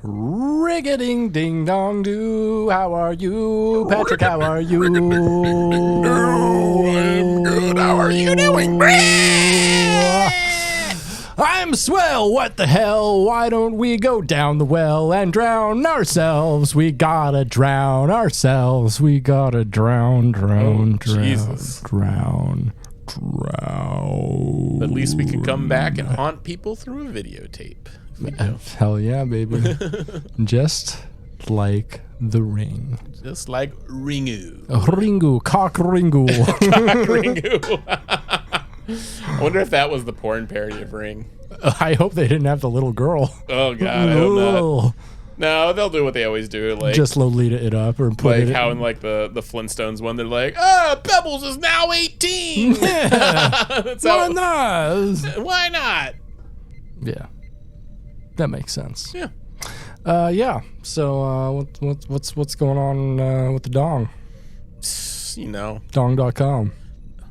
Rig-a-ding ding dong doo. How are you, Patrick? How are you? Oh, I'm good. How are you doing? I'm swell. What the hell? Why don't we go down the well and drown ourselves? We gotta drown ourselves. We gotta drown. Jesus. Drown. At least we could come back and haunt people through a videotape. Hell yeah, baby. Just like the ring. Just like Ringu. Ringu. Cock Ringu. Cock Ringu. I wonder if that was the porn parody of Ring. I hope they didn't have the little girl. Oh, God, I hope not. No, they'll do what they always do. Like, just Lolita it up or put like it how in like the Flintstones one, they're like, Pebbles is now 18. Yeah. Why not? Why not? Yeah. That makes sense. Yeah. Yeah. So what's going on with the dong? You know. Dong.com.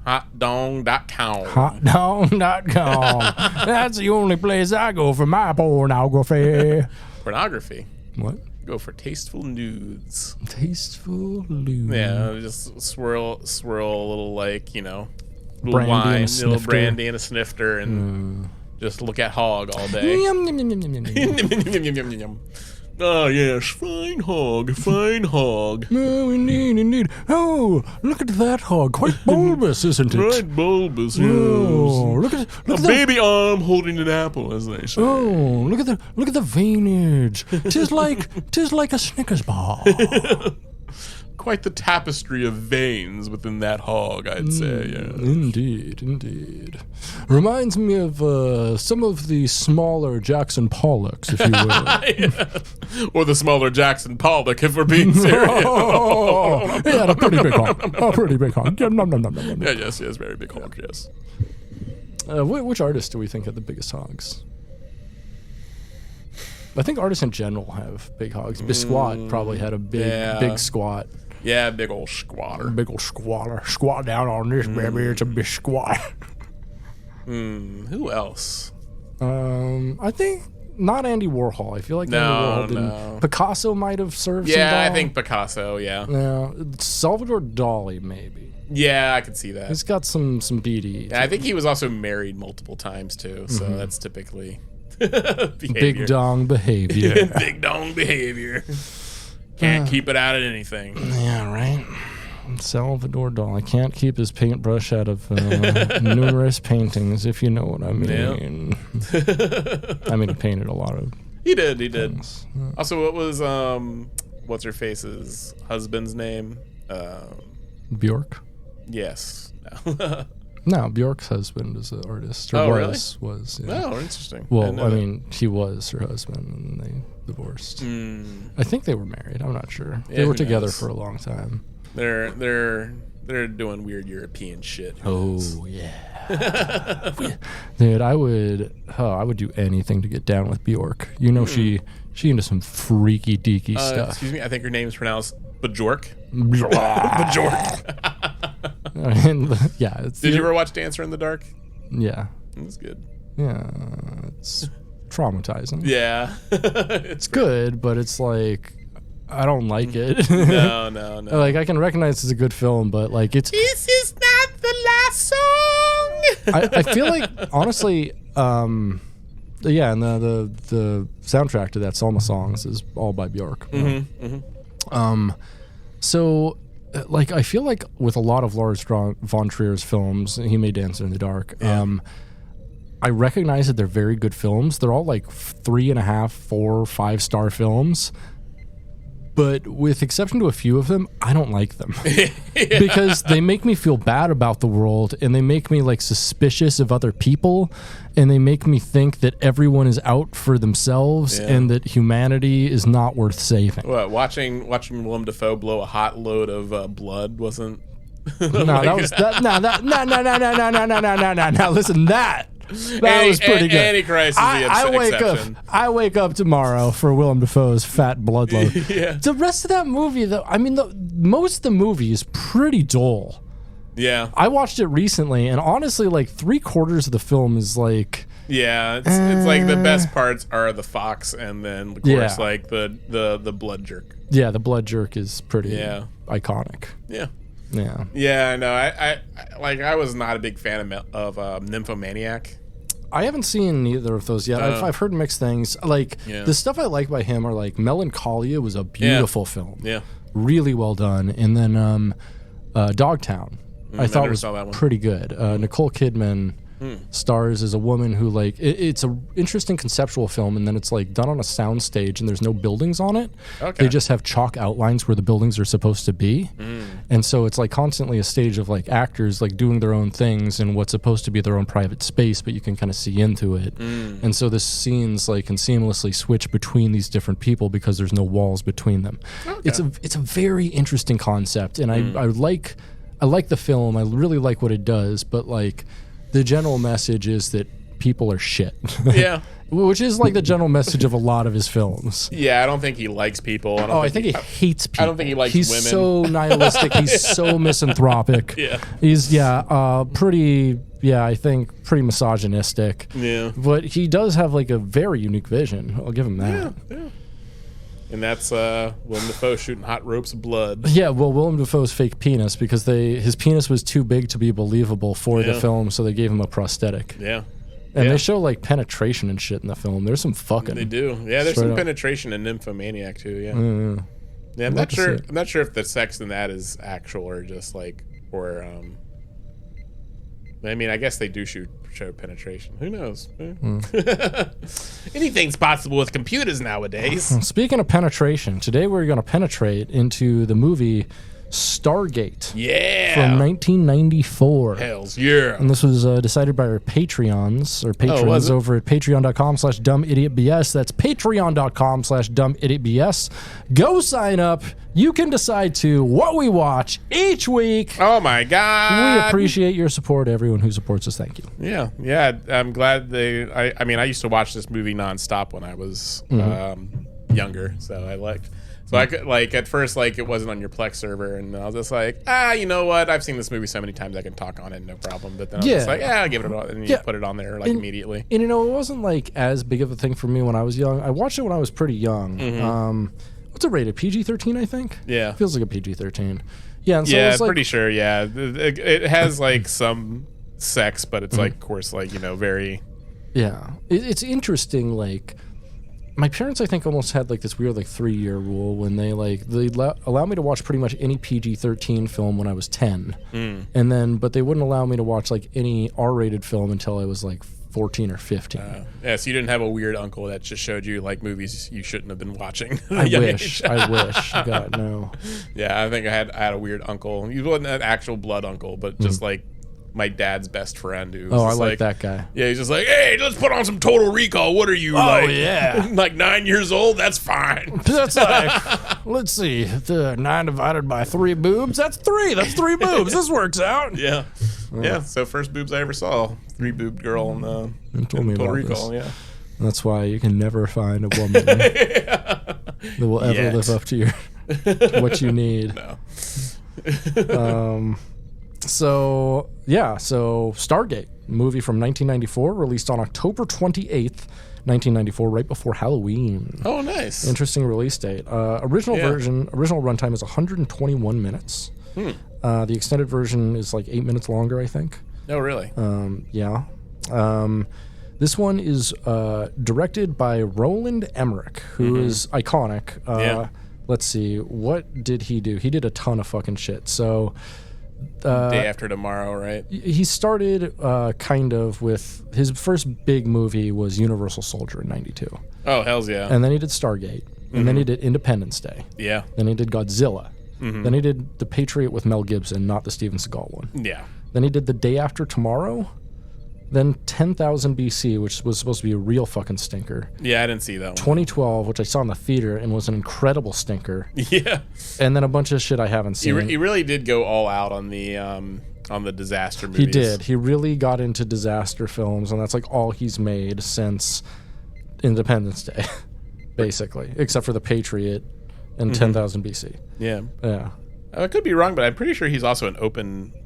Hotdong.com. Hotdong.com. That's the only place I go for my pornography. Pornography? What? Go for tasteful nudes. Tasteful nudes. Yeah, just swirl a little, like, you know, little brandy wine, and a little snifter. brandy and a snifter, and just look at hog all day. Yum, yum, yum, yum, yum, yum, yum. Oh, yes, fine hog. Oh, indeed. Oh, look at that hog. Quite bulbous, isn't it? Right, bulbous, yes. Oh, look at A baby arm holding an apple, as they say. Oh, look at the veinage. Tis like a Snickers bar. Quite the tapestry of veins within that hog, I'd say. Yeah. Indeed. Reminds me of some of the smaller Jackson Pollocks, if you will. Yeah. Or the smaller Jackson Pollock, if we're being serious. Yeah, a pretty big hog. Yeah, nom. Yeah, yes, very big hog, yes. Which artists do we think have the biggest hogs? I think artists in general have big hogs. Bisquat probably had a big squat. Yeah, big old squatter. Big old squatter. Squat down on this, baby. It's a big squat. Who else? I think not Andy Warhol. I feel like Andy Warhol didn't. No. Picasso might have served some Yeah, I think Picasso, Yeah. Salvador Dali, maybe. Yeah, I could see that. He's got some BD. Yeah, I think he was also married multiple times, too, so that's typically behavior. Big dong behavior. Big dong behavior. Can't keep it out of anything. Yeah, right. Salvador Dali can't keep his paintbrush out of numerous paintings, if you know what I mean. I mean, he painted a lot of. He did. Things. Also, what was what's her face's husband's name? Bjork. Yes. No, Bjork's husband is an artist. Or really? Was. Yeah. Oh, interesting. Well, I mean, he was her husband, and they divorced. I think they were married. I'm not sure. Yeah, They were who together knows? for a long time. They're doing weird European shit. Oh yeah, dude. I would do anything to get down with Bjork. You know, she into some freaky deaky stuff. Excuse me, I think her name is pronounced Bjork. Bjork. Yeah. Did you ever watch Dancer in the Dark? Yeah. It's good. Yeah, it's traumatizing. Yeah. It's good, but it's like I don't like it. No. Like I can recognize it's a good film, but like it's. This is not the last song. I feel like honestly, yeah, and the soundtrack to that Selma songs is all by Bjork. So. Like I feel like with a lot of Lars von Trier's films, he made Dancer in the Dark. I recognize that they're very good films. They're all like 3.5, 4, 5-star films. But with exception to a few of them, I don't like them because they make me feel bad about the world, and they make me like suspicious of other people, and they make me think that everyone is out for themselves and that humanity is not worth saving. What, watching Willem Dafoe blow a hot load of blood wasn't? No, that was no. Listen, that was pretty good. Antichrist is the exception. I wake up tomorrow for Willem Dafoe's fat blood load. Yeah. The rest of that movie, though, I mean, most of the movie is pretty dull. Yeah. I watched it recently, and honestly, like 3/4 of the film is like. Yeah, it's like the best parts are the fox, and then of course like the blood jerk. Yeah, the blood jerk is pretty iconic. Yeah. Yeah. Yeah, no, I was not a big fan of Nymphomaniac. I haven't seen either of those yet. I've heard mixed things. Like the stuff I like by him are like Melancholia was a beautiful film. Yeah. Really well done. And then Dogtown I thought was pretty good. Nicole Kidman stars as a woman who like it's a interesting conceptual film, and then it's like done on a sound stage and there's no buildings on it. They just have chalk outlines where the buildings are supposed to be, and so it's like constantly a stage of like actors like doing their own things in what's supposed to be their own private space, but you can kind of see into it. And so the scenes like can seamlessly switch between these different people because there's no walls between them. It's a very interesting concept, and I like the film. I really like what it does, but like the general message is that people are shit. Yeah. Which is like the general message of a lot of his films. Yeah, I don't think he likes people. I think he hates people. I don't think he likes women. He's so nihilistic. He's so misanthropic. Yeah. He's, I think pretty misogynistic. Yeah. But he does have like a very unique vision. I'll give him that. Yeah. And that's Willem Dafoe shooting hot ropes of blood. Yeah, well, Willem Dafoe's fake penis, because his penis was too big to be believable for the film, so they gave him a prosthetic. Yeah. And they show like penetration and shit in the film. There's some fucking. They do. Yeah, there's some penetration in Nymphomaniac too. Yeah. Yeah, I'm not sure. I'm not sure if the sex in that is actual or just like I mean, I guess they do show penetration. Who knows? Anything's possible with computers nowadays. Speaking of penetration, today we're going to penetrate into the movie Stargate. Yeah. From 1994. Hells yeah. And this was decided by our patrons over at patreon.com/dumbidiotbs. That's patreon.com/dumbidiotbs. Go sign up. You can decide what we watch each week. Oh my God. We appreciate your support, everyone who supports us. Thank you. Yeah. Yeah. I'm glad I mean, I used to watch this movie nonstop when I was younger. So I liked. So I could, like, at first, like, it wasn't on your Plex server, and I was just like, you know what? I've seen this movie so many times I can talk on it, no problem. But then I was just like, I'll give it a and you put it on there, like, immediately. And, you know, it wasn't, like, as big of a thing for me when I was young. I watched it when I was pretty young. What's it rated? PG-13, I think? Yeah. Feels like a PG-13. Yeah, and so yeah, it's like, pretty sure, yeah. It has, like, some sex, but it's, like, of course, like, you know, very... Yeah. It's interesting, like... My parents, I think, almost had like this weird like 3-year rule when they allow me to watch pretty much any PG-13 film when I was 10, and then but they wouldn't allow me to watch like any R-rated film until I was like 14 or 15. Yeah, so you didn't have a weird uncle that just showed you like movies you shouldn't have been watching. I wish. God, no. Yeah, I think I had a weird uncle. He wasn't an actual blood uncle, but just like my dad's best friend. Who I like that guy. Yeah, he's just like, hey, let's put on some Total Recall. What are you like 9 years old? That's fine. That's like, let's see, the 9 divided by 3 boobs. That's 3. That's 3 boobs. This works out. Yeah. Yeah. So first boobs I ever saw, 3-boobed girl in Total Recall. Yeah. That's why you can never find a woman that will ever live up to what you need. No. So Stargate, movie from 1994, released on October 28th, 1994, right before Halloween. Oh, nice. Interesting release date. Original runtime is 121 minutes. The extended version is like 8 minutes longer, I think. Oh, really? Yeah. This one is directed by Roland Emmerich, who is iconic. Let's see, what did he do? He did a ton of fucking shit. So, Day After Tomorrow, right? He started kind of with his first big movie was Universal Soldier in '92. Oh, hells yeah! And then he did Stargate, and then he did Independence Day. Yeah. Then he did Godzilla. Then he did The Patriot with Mel Gibson, not the Steven Seagal one. Yeah. Then he did The Day After Tomorrow. Then 10,000 BC, which was supposed to be a real fucking stinker. Yeah, I didn't see that one. 2012, which I saw in the theater and was an incredible stinker. Yeah. And then a bunch of shit I haven't seen. He really did go all out on the disaster movies. He did. He really got into disaster films, and that's like all he's made since Independence Day, basically, except for The Patriot and 10,000 BC. Yeah. Yeah. I could be wrong, but I'm pretty sure he's also an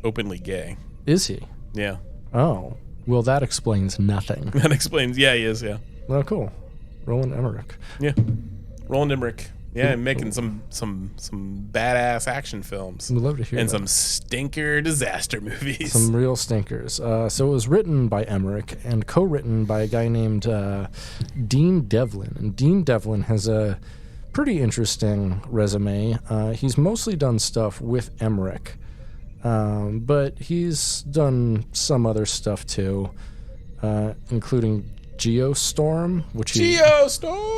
openly gay. Is he? Yeah. Oh. Well, that explains nothing. That explains. Yeah, he is. Yeah. Oh, cool. Roland Emmerich. Yeah. Roland Emmerich. Yeah, making some badass action films. We'd love to hear and that. some stinker disaster movies. Some real stinkers. So it was written by Emmerich and co-written by a guy named Dean Devlin. And Dean Devlin has a pretty interesting resume. He's mostly done stuff with Emmerich. But he's done some other stuff too, including Geostorm, which he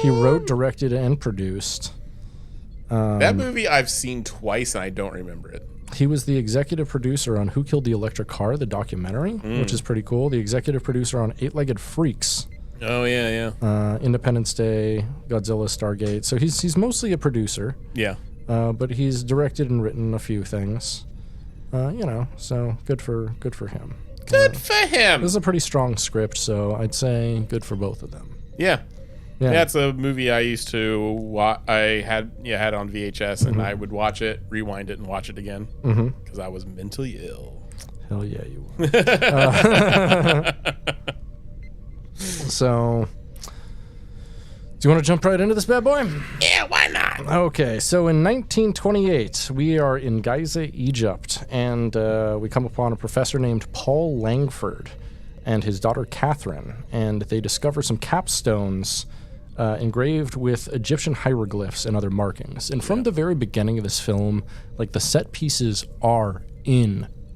wrote, directed, and produced. That movie I've seen twice and I don't remember it. He was the executive producer on Who Killed the Electric Car, the documentary, which is pretty cool. The executive producer on 8-Legged Freaks. Oh yeah. Independence Day, Godzilla, Stargate. So he's mostly a producer. Yeah. But he's directed and written a few things. So good for him. Good for him. This is a pretty strong script, so I'd say good for both of them. Yeah, it's a movie I used to watch. I had on VHS, and I would watch it, rewind it, and watch it again because I was mentally ill. Hell yeah, you were. So, do you want to jump right into this bad boy? Yeah, why not? Okay, so in 1928, we are in Giza, Egypt, and we come upon a professor named Paul Langford and his daughter Catherine, and they discover some capstones engraved with Egyptian hieroglyphs and other markings. And from the very beginning of this film, like, the set pieces are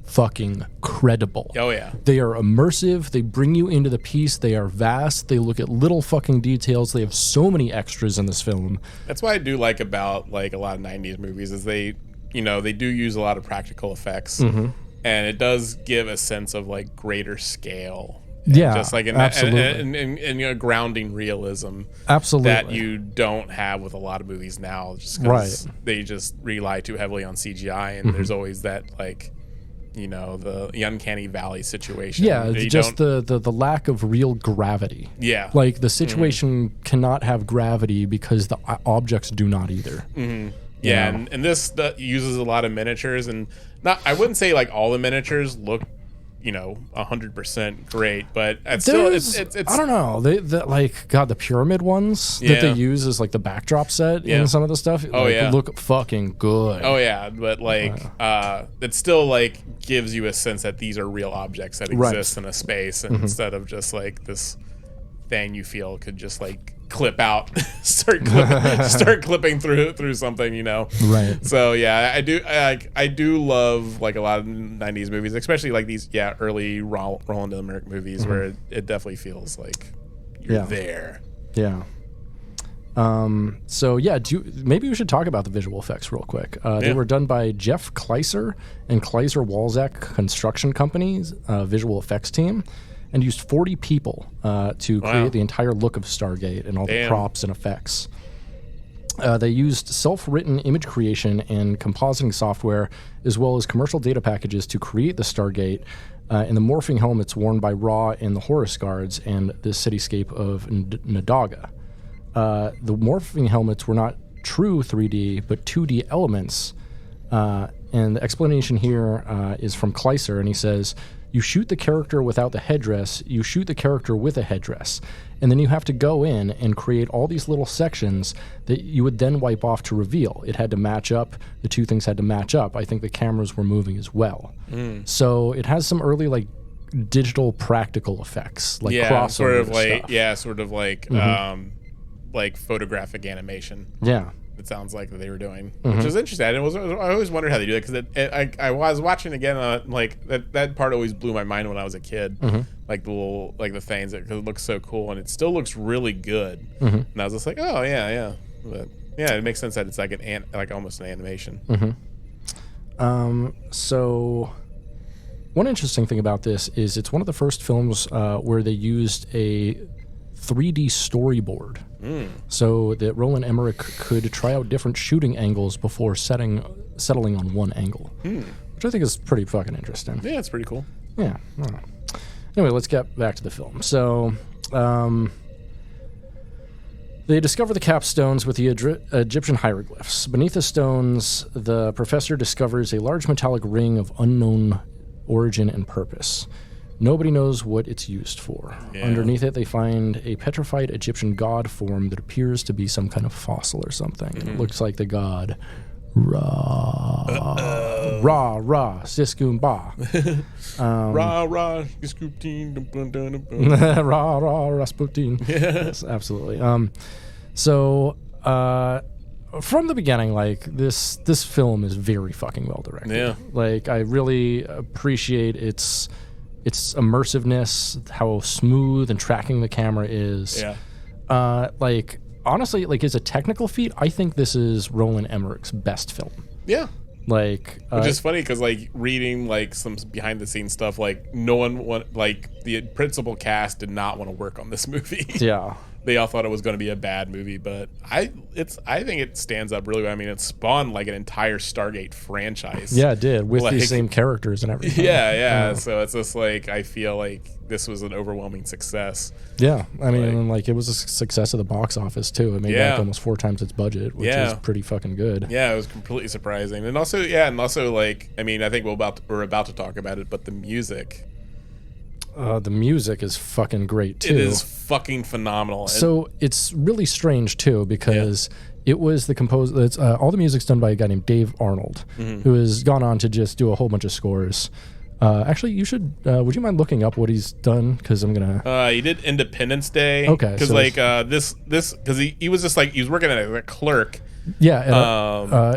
fucking credible. Oh yeah. They are immersive. They bring you into the piece. They are vast. They look at little fucking details. They have so many extras in this film. That's what I do like about like a lot of 90s movies is they do use a lot of practical effects. And it does give a sense of like greater scale. Yeah, just like and grounding realism. Absolutely. That you don't have with a lot of movies now, just because they just rely too heavily on CGI, and there's always that like, the uncanny valley situation. Yeah, just the lack of real gravity. Yeah. Like, the situation cannot have gravity because the objects do not either. Yeah, and this uses a lot of miniatures, and I wouldn't say like all the miniatures look 100% great, but it's I don't know, the pyramid ones that they use as like the backdrop set in some of the stuff look fucking good. But like it still like gives you a sense that these are real objects that exist in a space, instead of just like this thing you feel could just like clip out, start clipping through something, Right. So yeah, I do love like a lot of 90s movies, especially like these early Roland Emmerich movies, where it definitely feels like you're there. Yeah. So yeah, maybe we should talk about the visual effects real quick. They were done by Jeff Kleiser and Kleiser Walzak Construction Company's visual effects team, and used 40 people to create the entire look of Stargate and all the props and effects. They used self-written image creation and compositing software, as well as commercial data packages to create the Stargate and the morphing helmets worn by Ra and the Horus guards and the cityscape of Nadaga. The morphing helmets were not true 3D, but 2D elements. And the explanation here is from Kleiser, and he says, you shoot the character without the headdress, you shoot the character with a headdress, and then you have to go in and create all these little sections that you would then wipe off to reveal. It had to match up. The two things had to match up. I think the cameras were moving as well. So it has some early, like, digital practical effects, like crossover stuff. Like photographic animation. Yeah. It sounds like that they were doing, which is interesting. I always wondered how they do that, because I was watching again, like that part always blew my mind when I was a kid. Like the things, because it looks so cool, and it still looks really good. And I was just like, oh yeah. But yeah, it makes sense that it's like almost an animation. So one interesting thing about this is it's one of the first films where they used a 3D storyboard, so that Roland Emmerich could try out different shooting angles before settling on one angle, which I think is pretty fucking interesting. Yeah, it's pretty cool. Yeah. Anyway, let's get back to the film. So, they discover the capstones with the Egyptian hieroglyphs. Beneath the stones, the professor discovers a large metallic ring of unknown origin and purpose. Nobody knows what it's used for. Yeah. Underneath it, they find a petrified Egyptian god form that appears to be some kind of fossil or something. It looks like the god Ra. Ra, Siskoon Ba. Ra, Siskoon. Ra, Rasputin. Yes, absolutely. So, from the beginning, like, this film is very fucking well directed. Yeah. Like, I really appreciate its immersiveness, how smooth and tracking the camera is. Yeah. Like, honestly, like, as a technical feat, I think this is Roland Emmerich's best film. Yeah. Like, which is funny, because like reading like some behind the scenes stuff, like the principal cast did not want to work on this movie. Yeah. They all thought it was going to be a bad movie, but I think it stands up really well. I mean, it spawned like an entire Stargate franchise. Yeah, it did, with these same characters and everything. Yeah. So it's just like, I feel like this was an overwhelming success. Yeah, I mean, like, it was a success of the box office too. It made back almost 4 times its budget, which is pretty fucking good. Yeah, it was completely surprising, and also like, I mean, I think we're about to talk about it, but the music. The music is fucking great too. It is fucking phenomenal. So it's really strange too, because it was the composer. All the music's done by a guy named Dave Arnold, who has gone on to just do a whole bunch of scores. Actually, you should. Would you mind looking up what he's done? Because I'm gonna. He did Independence Day. Okay. Because this because he was just like, he was working at a clerk. Yeah,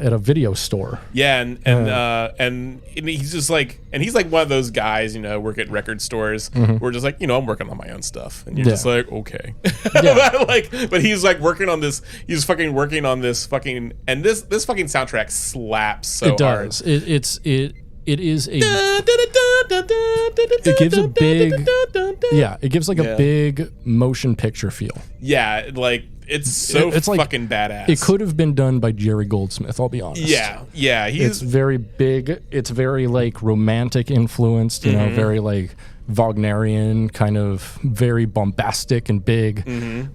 at a video store. Yeah, and he's just like, and he's like one of those guys, you know, work at record stores. We're just like, you know, I'm working on my own stuff, and you're just like, okay. But he's like working on this. He's fucking working on this fucking, and this fucking soundtrack slaps so hard. It does. It is a. It gives a big. Yeah, it gives like a big motion picture feel. Yeah, like. It's it's fucking like, badass. It could have been done by Jerry Goldsmith, I'll be honest. Yeah. It's very big. It's very, like, romantic influenced, you know, very, like, Wagnerian, kind of very bombastic and big.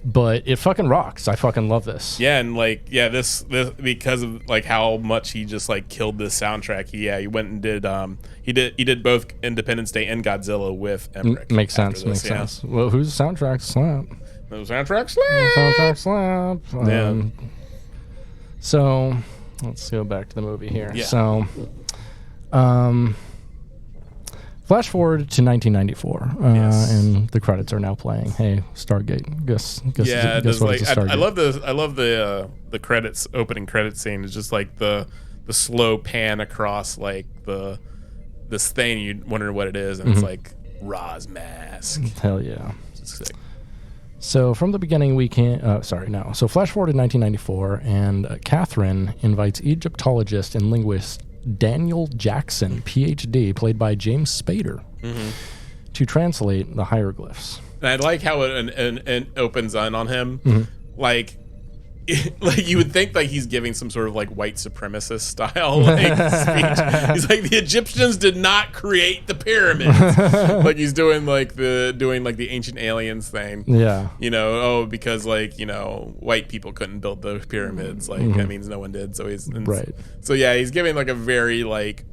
But it fucking rocks. I fucking love this. Yeah, and, like, this because of, like, how much he just, like, killed this soundtrack. He went and did, he did both Independence Day and Godzilla with Emmerich. Makes sense. Well, whose soundtrack slap? The soundtrack slap. Yeah. So, let's go back to the movie here. Yeah. So, flash forward to 1994, and the credits are now playing. Hey, Stargate. Guess what is a Stargate? I love the credits, opening credits scene. It's just like the slow pan across like this thing. You wonder what it is, and it's like Ra's mask. Hell yeah. It's sick. So from the beginning, we can't. So flash forward to 1994, and Catherine invites Egyptologist and linguist Daniel Jackson, PhD, played by James Spader, to translate the hieroglyphs. And I like how it opens on him, like you would think like he's giving some sort of like white supremacist style like speech. He's like, the Egyptians did not create the pyramids. Like he's doing like the ancient aliens thing. Yeah. Because like, white people couldn't build the pyramids. Like that means no one did. So he's he's giving like a very like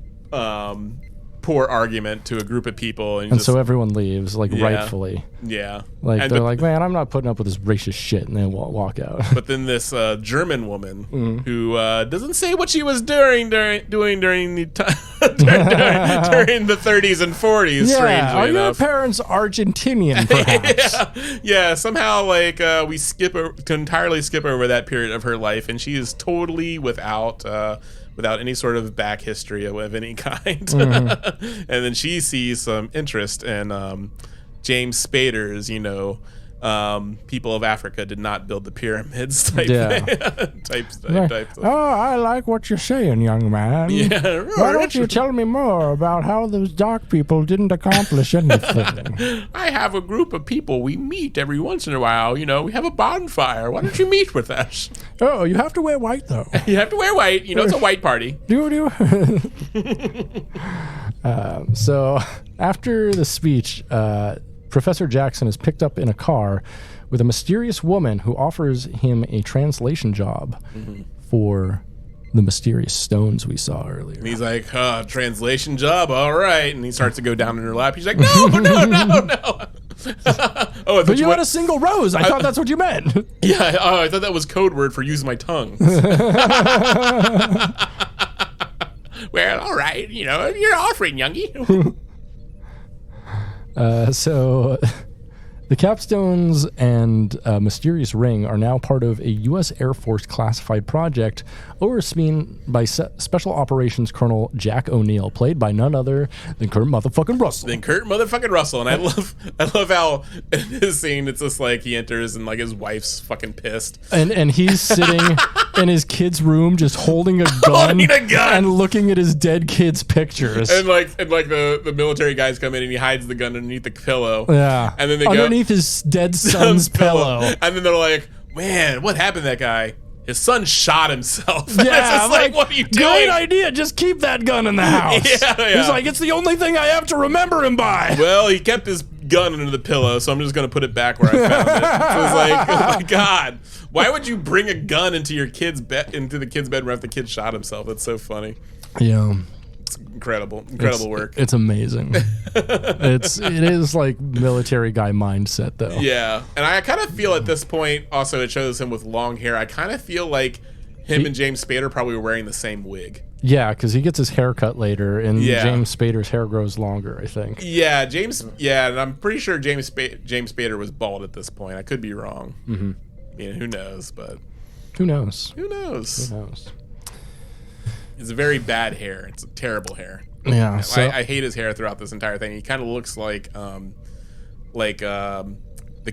poor argument to a group of people, and so everyone leaves, like rightfully. Yeah, like they're like, man, I'm not putting up with this racist shit, and they walk out. But then this German woman who doesn't say what she was doing during the time during the 30s and 40s. Yeah, strangely are enough. Your parents Argentinian? Perhaps. yeah. Somehow, like we entirely skip over that period of her life, and she is totally without any sort of back history of any kind. And then she sees some interest in James Spader's, people of Africa did not build the pyramids type thing. Oh, I like what you're saying, young man. Yeah, why don't you tell me more about how those dark people didn't accomplish anything? I have a group of people we meet every once in a while. We have a bonfire. Why don't you meet with us? Oh, you have to wear white, though. You have to wear white. It's a white party. Do. So after the speech, Professor Jackson is picked up in a car with a mysterious woman who offers him a translation job for the mysterious stones we saw earlier. And he's like, translation job, all right. And he starts to go down in her lap. He's like, no. But you had a single rose. I thought that's what you meant. Yeah, I thought that was code word for use my tongue. Well, all right, you're offering, youngie. So the capstones and mysterious ring are now part of a U.S. Air Force classified project overseen by Special Operations Colonel Jack O'Neill, played by none other than Kurt motherfucking Russell. And I love how in this scene it's just like he enters and like his wife's fucking pissed. And he's sitting in his kid's room just holding a gun and looking at his dead kid's pictures. And the military guys come in and he hides the gun underneath the pillow. Yeah. And then they underneath his dead son's pillow. And then they're like, man, what happened to that guy? His son shot himself. Yeah, it's just like, what are you doing? Great idea. Just keep that gun in the house. Yeah. He's like, it's the only thing I have to remember him by. Well, he kept his gun under the pillow, so I'm just going to put it back where I found it. So it's like, oh my God. Why would you bring a gun into the kid's bedroom after the kid shot himself? That's so funny. Yeah. It's incredible work. It's amazing. It is like military guy mindset though. Yeah. And I kind of feel at this point, also it shows him with long hair. I kind of feel like him and James Spader probably were wearing the same wig. Yeah, because he gets his hair cut later, and James Spader's hair grows longer, I think. Yeah, and I'm pretty sure James Spader was bald at this point. I could be wrong. Who knows? But who knows? It's a very bad hair. It's a terrible hair. Yeah, so I hate his hair throughout this entire thing. He kind of looks like the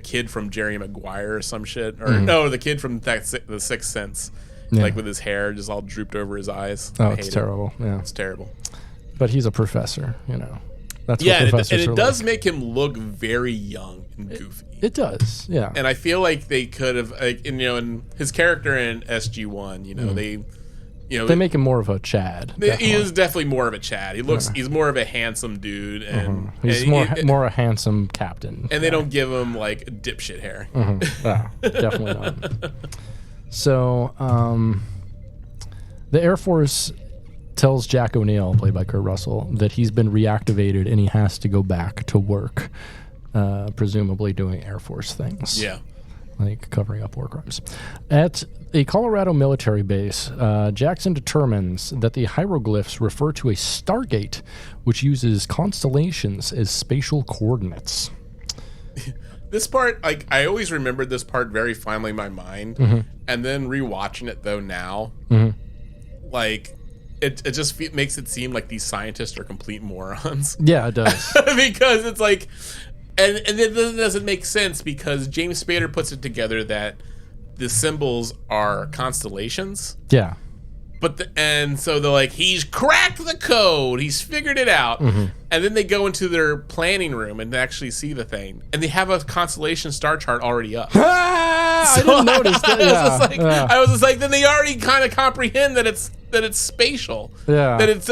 kid from Jerry Maguire or some shit, or no, the kid from The Sixth Sense. Yeah. Like with his hair just all drooped over his eyes. Oh, it's terrible. Yeah, it's terrible. But he's a professor, That's what professors and it does make him look very young and goofy. It does, yeah. And I feel like they could have, in his character in SG-1, they make him more of a Chad. He is definitely more of a Chad. He's more of a handsome dude, and he's more a handsome captain. And they don't give him like dipshit hair. Definitely not. So, the Air Force tells Jack O'Neill, played by Kurt Russell, that he's been reactivated and he has to go back to work, presumably doing Air Force things. Yeah. Like covering up war crimes. At a Colorado military base, Jackson determines that the hieroglyphs refer to a Stargate, which uses constellations as spatial coordinates. This part, like, I always remembered this part very fondly in my mind, and then rewatching it though now, like, it just makes it seem like these scientists are complete morons. Yeah, it does. Because it's like, And it doesn't make sense because James Spader puts it together that the symbols are constellations. Yeah. So they're like, he's cracked the code. He's figured it out. Mm-hmm. And then they go into their planning room and actually see the thing. And they have a constellation star chart already up. I didn't notice that. I was just like, then they already kind of comprehend that it's spatial. Yeah. That it's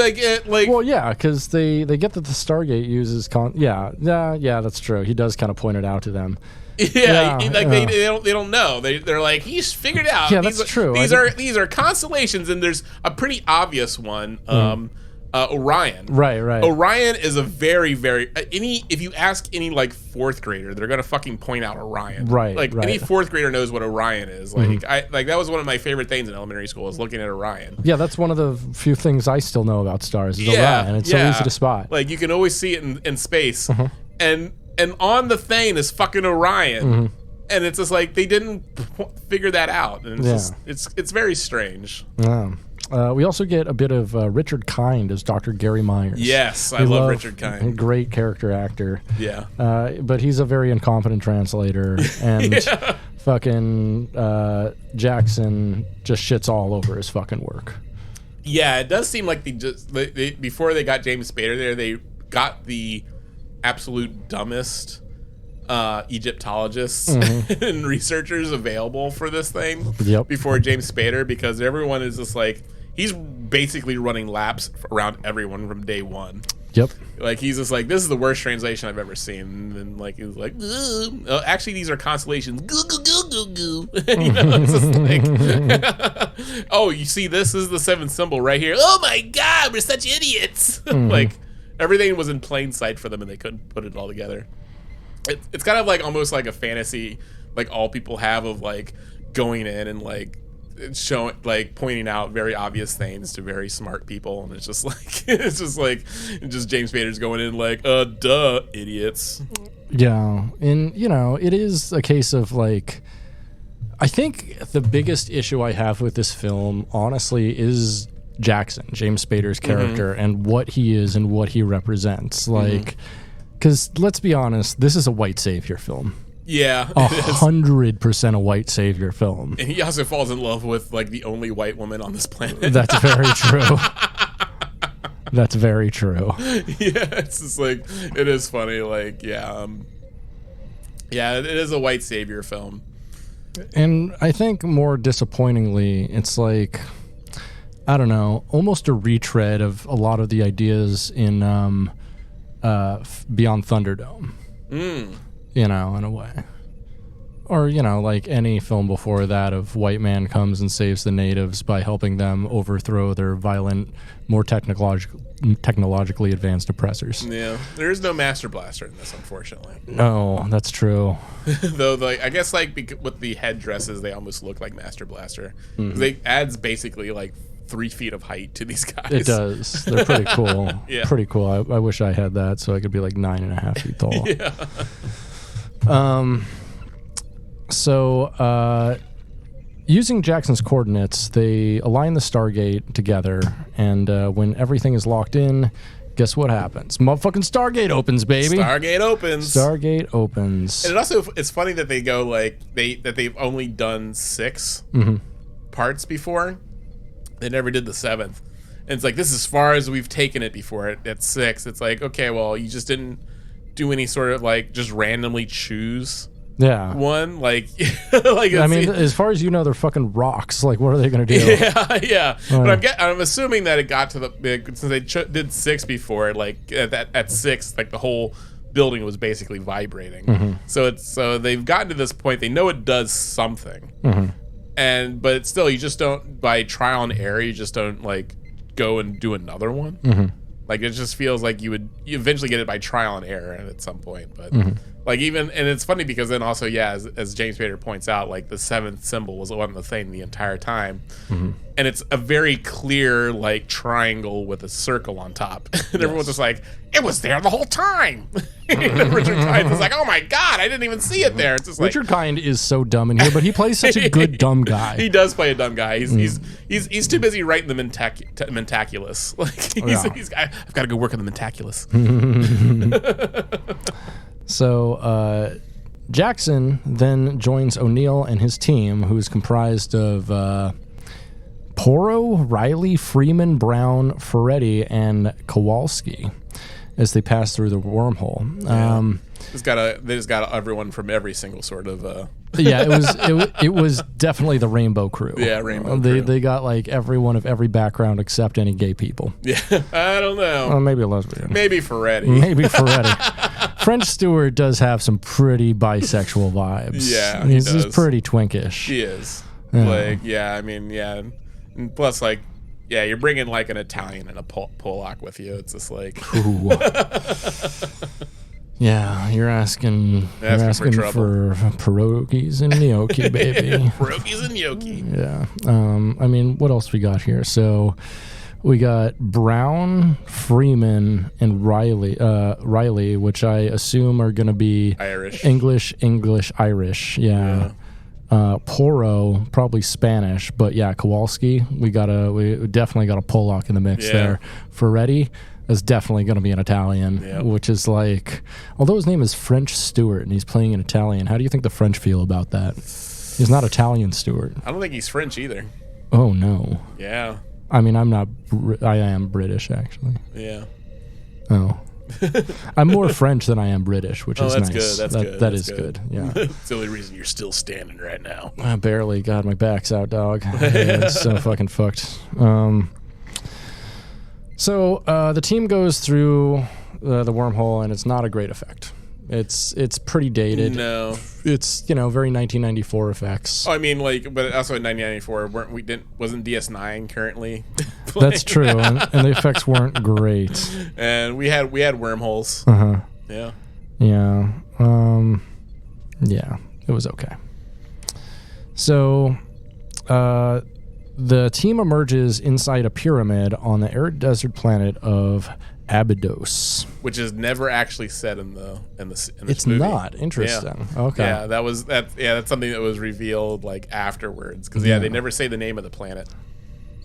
like. Well, yeah, because they get that the Stargate uses Yeah, that's true. He does kind of point it out to them. Yeah, they don't know. They're like, he's figured it out. Yeah, that's true. These are constellations, and there's a pretty obvious one. Orion. Right. Orion is a very, very if you ask any like fourth grader, they're gonna fucking point out Orion. Right. Any fourth grader knows what Orion is. Like that was one of my favorite things in elementary school, was looking at Orion. Yeah, that's one of the few things I still know about stars is Orion. It's so easy to spot. Like you can always see it in space, and on the thing is fucking Orion, and it's just like they didn't figure that out, and it's very strange. Yeah. We also get a bit of Richard Kind as Dr. Gary Myers. Yes, I love Richard Kind. Great character actor. Yeah. But he's a very incompetent translator, and fucking Jackson just shits all over his fucking work. Yeah, it does seem like they before they got James Spader there, they got the absolute dumbest Egyptologists and researchers available for this thing before James Spader, because everyone is just like, he's basically running laps around everyone from day one. Yep. Like he's just like, this is the worst translation I've ever seen. And then like he was like, actually these are constellations. Goo goo goo goo goo. You know, it's just like, oh, you see, this is the seventh symbol right here. Oh my God, we're such idiots. Like everything was in plain sight for them, and they couldn't put it all together. It's kind of like almost like a fantasy, like all people have, of like going in and like showing, like pointing out very obvious things to very smart people, and it's just James Spader's going in like, duh, idiots. Yeah, and it is a case of like, I think the biggest issue I have with this film, honestly, is Jackson, James Spader's character, and what he is and what he represents. Like, because let's be honest, this is a white savior film. Yeah, 100% a white savior film. And he also falls in love with like the only white woman on this planet. That's very true. That's very true. Yeah, it's just like, it is funny. Like, it is a white savior film. And I think more disappointingly, it's like, I don't know, almost a retread of a lot of the ideas in Beyond Thunderdome. In a way. Or, like any film before that of white man comes and saves the natives by helping them overthrow their violent, more technologically advanced oppressors. Yeah. There is no Master Blaster in this, unfortunately. No, that's true. Though, like, I guess, like, with the headdresses, they almost look like Master Blaster. They adds basically, like, 3 feet of height to these guys. It does. They're pretty cool. Yeah. Pretty cool. I wish I had that so I could be like 9.5 feet tall. Yeah. So using Jackson's coordinates, they align the Stargate together, and when everything is locked in, guess what happens? Motherfucking Stargate opens, baby. Stargate opens. And it also, it's funny that they go like they've only done 6 parts before. They never did the 7th. And it's like, this is as far as we've taken it before at 6. It's like, okay, well, you just didn't do any sort of like just randomly choose one. Like, like I mean, as far as you know, they're fucking rocks. Like, what are they going to do? Yeah. But I'm assuming that it got to since they did 6 before, like at 6, like the whole building was basically vibrating. So they've gotten to this point. They know it does something. But it's still, you just don't, by trial and error, you just don't like go and do another one. Like, it just feels like you eventually get it by trial and error at some point. But like, even, and it's funny because then also, as James Spader points out, like the 7th symbol was on the thing the entire time. And it's a very clear like triangle with a circle on top. And everyone's just like, it was there the whole time. And Richard Kind is like, oh my God, I didn't even see it there. It's just like, Richard Kind is so dumb in here, but he plays such a good dumb guy. He does play a dumb guy. He's too busy writing the Mentaculus. Like, I've got to go work on the Mentaculus. So Jackson then joins O'Neill and his team, who is comprised of Porro, Riley, Freeman, Brown, Ferretti, and Kowalski, as they pass through the wormhole. They just got everyone from every single sort of. Yeah, it was definitely the Rainbow Crew. Yeah, Rainbow Crew. They got like everyone of every background except any gay people. Yeah, I don't know. Well, maybe a lesbian. Maybe Ferretti. French Stewart does have some pretty bisexual vibes. Yeah, he's pretty twinkish. He is. Yeah. I mean, yeah. And plus, like, yeah, you're bringing like an Italian and a Polak with you. It's just like, ooh. Yeah, you're asking for pierogies and gnocchi, baby. Pierogies and gnocchi. Yeah. I mean, what else we got here? So we got Brown, Freeman, and Riley, which I assume are going to be Irish. English, Irish. Yeah. Porro, probably Spanish, but yeah, Kowalski. We definitely got a Polak in the mix there. Ferretti is definitely going to be an Italian, which is like, although his name is French Stewart and he's playing an Italian, how do you think the French feel about that? He's not Italian Stewart. I don't think he's French either. Oh no. Yeah. I mean, I am British actually. Yeah. Oh. I'm more French than I am British, which is nice. Good. That is good. Yeah. It's the only reason you're still standing right now. Barely. God, my back's out, dog. It's so fucking fucked. So the team goes through the wormhole, and it's not a great effect. It's pretty dated. No, it's very 1994 effects. Oh, I mean, like, but also in 1994, wasn't DS9 currently? That's true, and the effects weren't great. And we had wormholes. Yeah. Yeah. Yeah. It was okay. So, the team emerges inside a pyramid on the arid desert planet of Abydos, which is never actually said in this it's movie. Not interesting. Yeah. Okay. Yeah, that's something that was revealed like afterwards because they never say the name of the planet.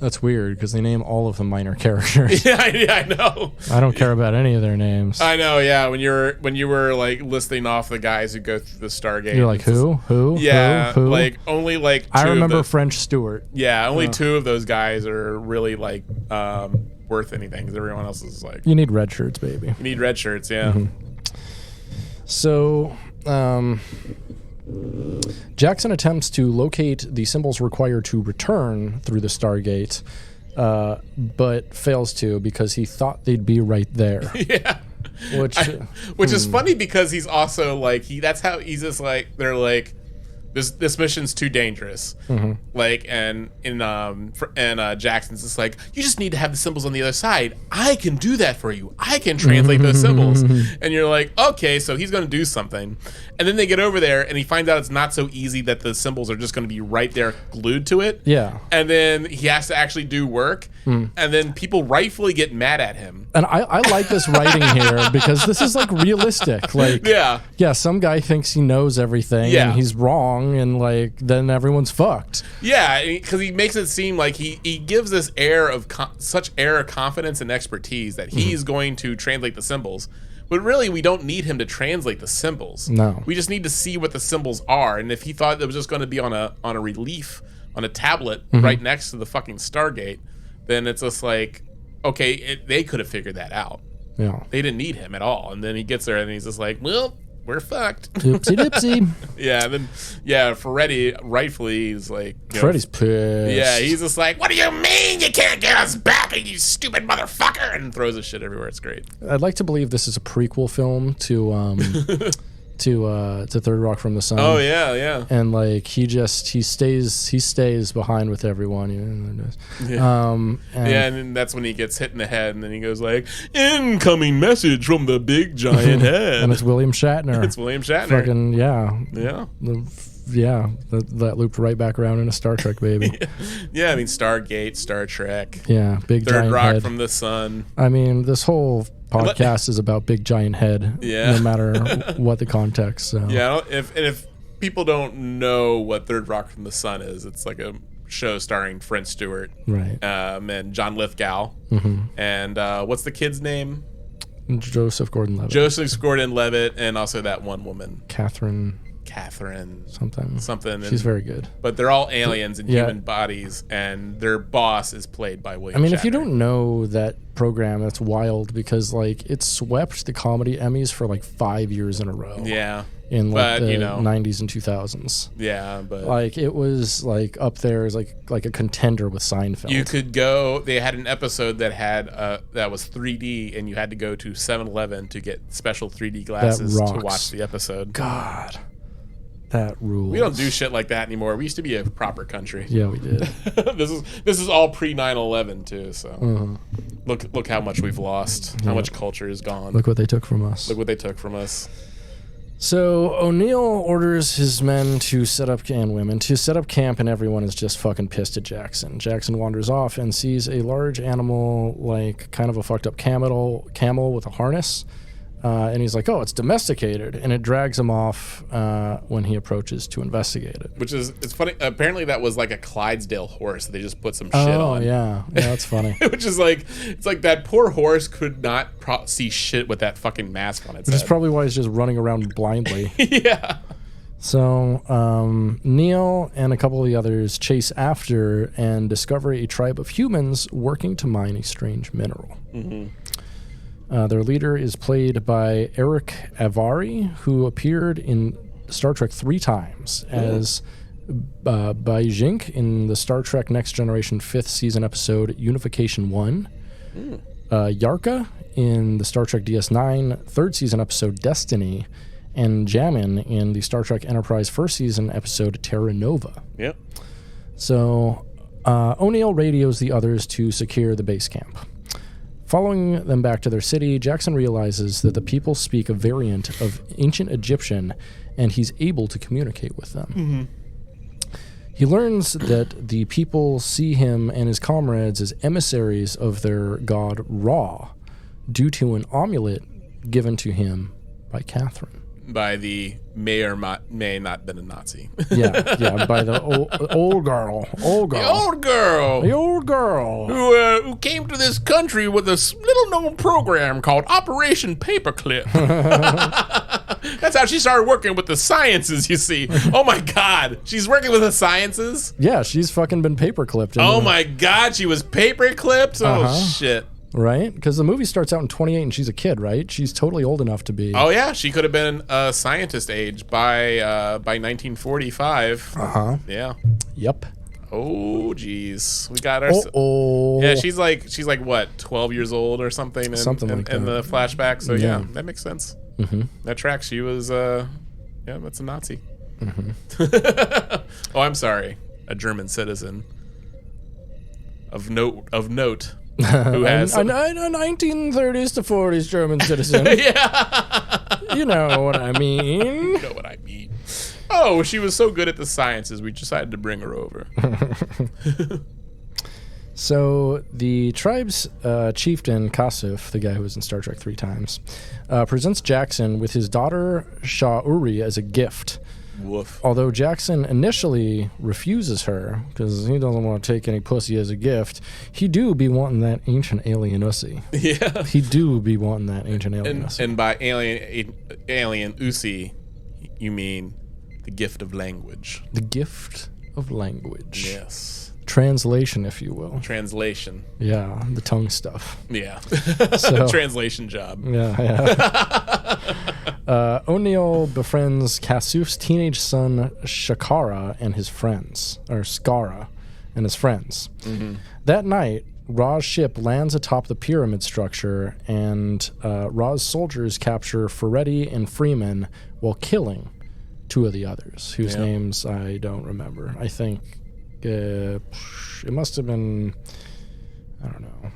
That's weird because they name all of the minor characters. Yeah, I know. I don't care about any of their names. I know. Yeah, when you were like listing off the guys who go through the Stargate, you're like who? Yeah, who? Like only like I remember French Stewart. Yeah, only two of those guys are really like worth anything because everyone else is like. You need red shirts, baby. You need red shirts, yeah. Mm-hmm. So, Jackson attempts to locate the symbols required to return through the Stargate, but fails to because he thought they'd be right there. Yeah. Which is funny because he's also like that's how he's just like they're like this mission's too dangerous. Mm-hmm. Like and Jackson's just like you just need to have the symbols on the other side. I can do that for you. I can translate those symbols. And you're like, okay, so he's going to do something. And then they get over there and he finds out it's not so easy that the symbols are just going to be right there glued to it. Yeah. And then he has to actually do work. And then people rightfully get mad at him. And I like this writing here because this is like realistic. Like, yeah, some guy thinks he knows everything and he's wrong, and like then everyone's fucked. Yeah, because he makes it seem like he gives this air of such air of confidence and expertise that he's going to translate the symbols. But really, we don't need him to translate the symbols. No, we just need to see what the symbols are. And if he thought it was just going to be on a relief on a tablet right next to the fucking Stargate, then it's just like, okay, they could have figured that out. Yeah, they didn't need him at all. And then he gets there and he's just like, well, we're fucked. Oopsie dipsy. Yeah, and then Ferretti rightfully is like, Freddy's pissed. Yeah, he's just like, what do you mean you can't get us back, you stupid motherfucker, and throws his shit everywhere. It's great. I'd like to believe this is a prequel film to Third Rock from the Sun. Oh yeah. And like he stays behind with everyone. And then that's when he gets hit in the head, and then he goes like, "Incoming message from the big giant head." And it's William Shatner. It's William Shatner. Fucking yeah. That looped right back around into Star Trek, baby. Yeah, I mean Stargate, Star Trek. Yeah, big Third giant Rock head. from the Sun. I mean, this whole podcast is about big giant head. Yeah. No matter what the context. So. Yeah, if people don't know what Third Rock from the Sun is, it's like a show starring French Stewart, right? And John Lithgow, and what's the kid's name? Joseph Gordon-Levitt. Joseph Gordon-Levitt, and also that one woman, Catherine something. She's very good. But they're all aliens in human bodies, and their boss is played by William. I mean, Shatner. if you don't know that program, that's wild because like it swept the comedy Emmys for like 5 years in a row. Yeah. In like the 90s and 2000s. Yeah, but like it was like up there as like a contender with Seinfeld. You could go. They had an episode that had that was 3D, and you had to go to 7-Eleven to get special 3D glasses to watch the episode. God, that rules. We don't do shit like that anymore. We used to be a proper country. Yeah, we did. This is all pre 9/11 too. So look how much we've lost. How much culture is gone. Look what they took from us. So O'Neill orders his men to set up, and women, to set up camp, and everyone is just fucking pissed at Jackson. Jackson wanders off and sees a large animal, like kind of a fucked up camel with a harness. And he's like, oh, it's domesticated. And it drags him off when he approaches to investigate it. It's funny. Apparently that was like a Clydesdale horse that they just put some shit on. Oh, yeah. That's funny. Which is like, it's like that poor horse could not see shit with that fucking mask on its head. Which is probably why he's just running around blindly. Yeah. So Neil and a couple of the others chase after and discover a tribe of humans working to mine a strange mineral. Mm-hmm. Their leader is played by Eric Avari, who appeared in Star Trek 3 times as Baijink in the Star Trek Next Generation 5th season episode Unification 1, Yarka in the Star Trek DS9 3rd season episode Destiny, and Jamin in the Star Trek Enterprise 1st season episode Terra Nova. Yep. So O'Neill radios the others to secure the base camp. Following them back to their city, Jackson realizes that the people speak a variant of ancient Egyptian, and he's able to communicate with them. Mm-hmm. He learns that the people see him and his comrades as emissaries of their god Ra, due to an amulet given to him by Catherine. By the may or may not been a Nazi. yeah, by the old girl. The old girl. Who came to this country with a little-known program called Operation Paperclip. That's how she started working with the sciences, you see. Oh, my God. She's working with the sciences? Yeah, she's fucking been paperclipped. Oh, my God. She was paperclipped? Oh, shit. Right? Because the movie starts out in 28 and she's a kid, right? She's totally old enough to be... Oh, yeah. She could have been a scientist age by 1945. Uh-huh. Yeah. Yep. Oh, jeez. We got our... Oh. Yeah, she's like what, 12 years old or something? In the flashback. So, yeah, that makes sense. Mm-hmm. That tracks. She was, that's a Nazi. Mm-hmm. Oh, I'm sorry. A German citizen. Of note. Who has a 1930s to 40s German citizen. Yeah. You know what I mean. You know what I mean. Oh, she was so good at the sciences, we decided to bring her over. So the tribe's chieftain, Kasuf, the guy who was in Star Trek 3 times, presents Jackson with his daughter, Sha'uri, as a gift. Woof. Although Jackson initially refuses her because he doesn't want to take any pussy as a gift, he do be wanting that ancient alien ussy. Yeah. He do be wanting that ancient alien ussy. And by alien ussy, you mean the gift of language. The gift of language. Yes. Translation, if you will. Translation. Yeah, the tongue stuff. Yeah. So, translation job. Yeah. O'Neill befriends Kasuf's teenage son Shakara and his friends, or Skara and his friends. Mm-hmm. That night, Ra's ship lands atop the pyramid structure, and Ra's soldiers capture Ferretti and Freeman while killing 2 of the others, whose names I don't remember. I think it must have been, I don't know,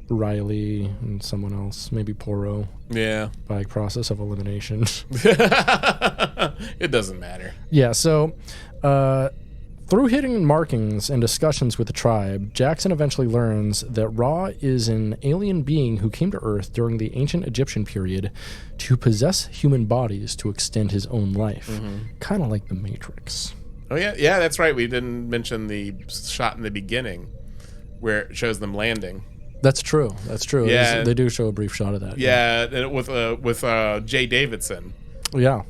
Riley and someone else, maybe Poro. Yeah. By process of elimination. It doesn't matter. Yeah, so through hidden markings and discussions with the tribe, Jackson eventually learns that Ra is an alien being who came to Earth during the ancient Egyptian period to possess human bodies to extend his own life. Mm-hmm. Kind of like the Matrix. Oh, yeah. Yeah, that's right. We didn't mention the shot in the beginning where it shows them landing. That's true. Yeah, they do show a brief shot of that. Yeah, with Jay Davidson. Yeah.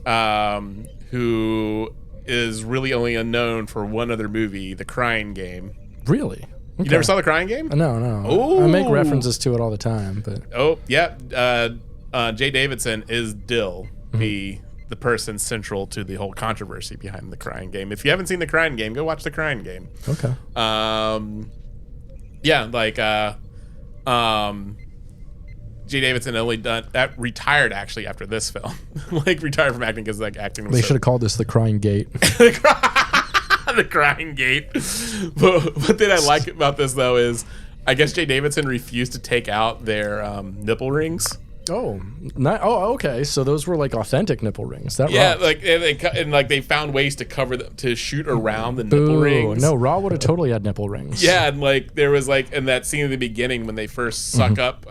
Who is really only unknown for one other movie, The Crying Game. Really? Okay. You never saw The Crying Game? No. Oh, I make references to it all the time, but Jay Davidson is Dill, the person central to the whole controversy behind The Crying Game. If you haven't seen The Crying Game, go watch The Crying Game. Okay. Jay Davidson only retired actually after this film, retired from acting because acting was. They should have called this The Crying Gate. The Crying Gate. But what did I like about this though is, I guess Jay Davidson refused to take out their nipple rings. Oh, okay. So those were authentic nipple rings. That rocks. They found ways to cover them, to shoot around the nipple rings. No, Raw would have totally had nipple rings. Yeah, and there was in that scene at the beginning when they first suck up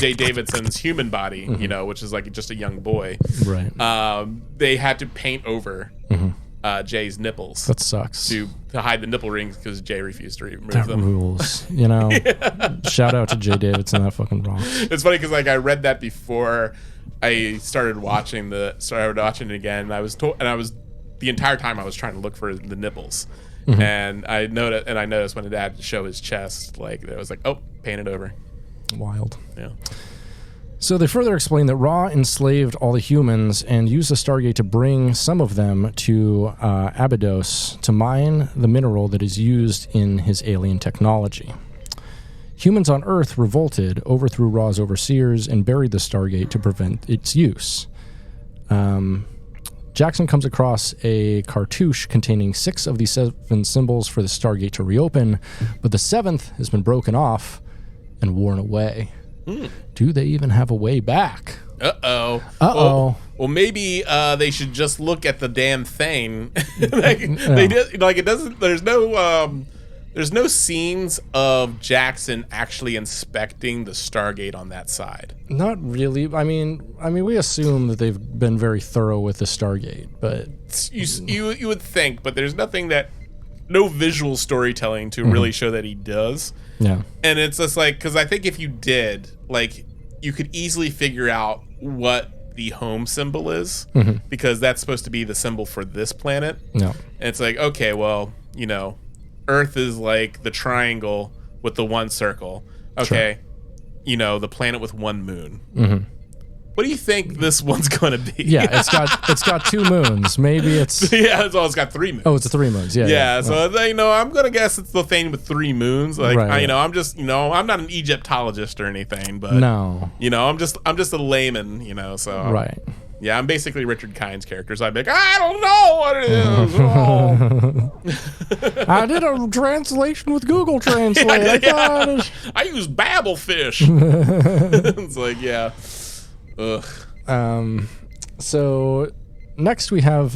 Jay Davidson's human body, which is just a young boy. Right. They had to paint over Jay's nipples. That sucks. To hide the nipple rings because Jay refused to remove that them. That rules. Shout out to Jay Davidson. That fucking rocks. It's funny because I read that before I started watching it again. And I was the entire time I was trying to look for the nipples. And I noticed when it had to show his chest, it was painted over. Wild. Yeah. So they further explain that Ra enslaved all the humans and used the Stargate to bring some of them to Abydos to mine the mineral that is used in his alien technology. Humans on Earth revolted, overthrew Ra's overseers, and buried the Stargate to prevent its use. Jackson comes across a cartouche containing 6 of the 7 symbols for the Stargate to reopen, but the 7th has been broken off and worn away. Do they even have a way back? Well, maybe they should just look at the damn thing. It doesn't. There's no scenes of Jackson actually inspecting the Stargate on that side. Not really. I mean, we assume that they've been very thorough with the Stargate, but you would think, but there's no visual storytelling to really show that he does. Yeah. And it's just because I think if you did, you could easily figure out what the home symbol is, because that's supposed to be the symbol for this planet. Yeah. And it's okay, well, Earth is the triangle with the one circle. Okay. Sure. The planet with one moon. What do you think this one's going to be? Yeah, it's got 2 moons. Maybe it's it's got 3 moons. Oh, it's 3 moons. Yeah. So I'm going to guess it's the thing with 3 moons. Right. I'm just I'm not an Egyptologist or anything, but no. I'm just a layman. So right. Yeah, I'm basically Richard Kind's character. So I'd be I don't know what it is. I did a translation with Google Translate. I use Babelfish. It's Ugh. So next we have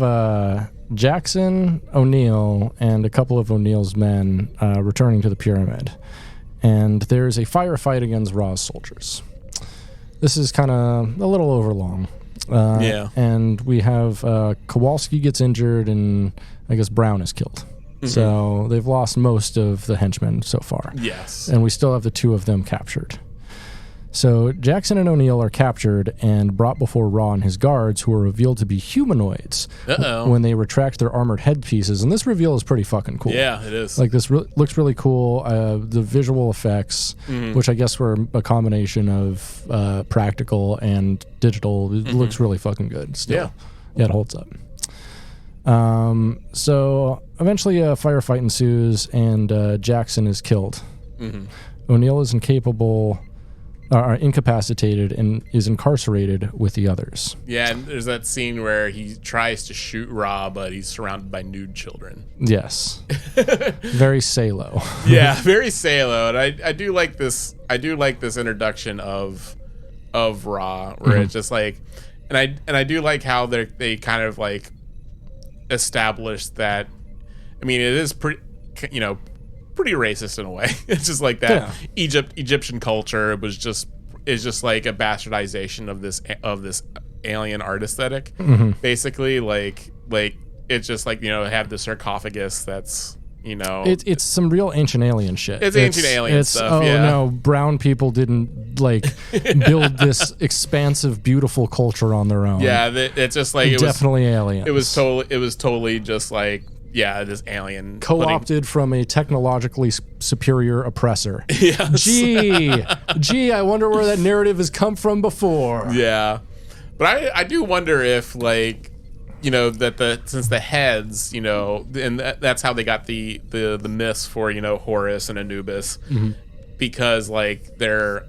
Jackson, O'Neill, and a couple of O'Neill's men returning to the pyramid. And there's a firefight against Ra's soldiers. This is kind of a little overlong. And we have Kowalski gets injured, and I guess Brown is killed. So they've lost most of the henchmen so far. Yes. And we still have the 2 of them captured. So Jackson and O'Neill are captured and brought before Ra and his guards, who are revealed to be humanoids when they retract their armored headpieces. And this reveal is pretty fucking cool. Yeah, it is. This looks really cool. The visual effects, which I guess were a combination of practical and digital, it looks really fucking good still. Yeah, it holds up. So eventually a firefight ensues, and Jackson is killed. O'Neill is incapacitated and is incarcerated with the others. Yeah, and there's that scene where he tries to shoot Ra, but he's surrounded by nude children. Yes. Very Salo. Yeah, very Salo. And I do like this. I do like this introduction of Ra, where it's just and I do like how they kind of establish that. I mean, it is pretty racist in a way. It's just that. Yeah. Egyptian culture is just a bastardization of this alien art aesthetic. Basically, it's just have the sarcophagus that's It's some real ancient alien shit. It's ancient alien stuff. Oh no, brown people didn't like build this expansive, beautiful culture on their own. Yeah, it's just like it definitely alien. It was totally just like this alien co-opted from a technologically superior oppressor. Yes. Gee, I wonder where that narrative has come from before. Yeah, but I do wonder if like. Since the heads, and that's how they got the myths for Horus and Anubis, because like their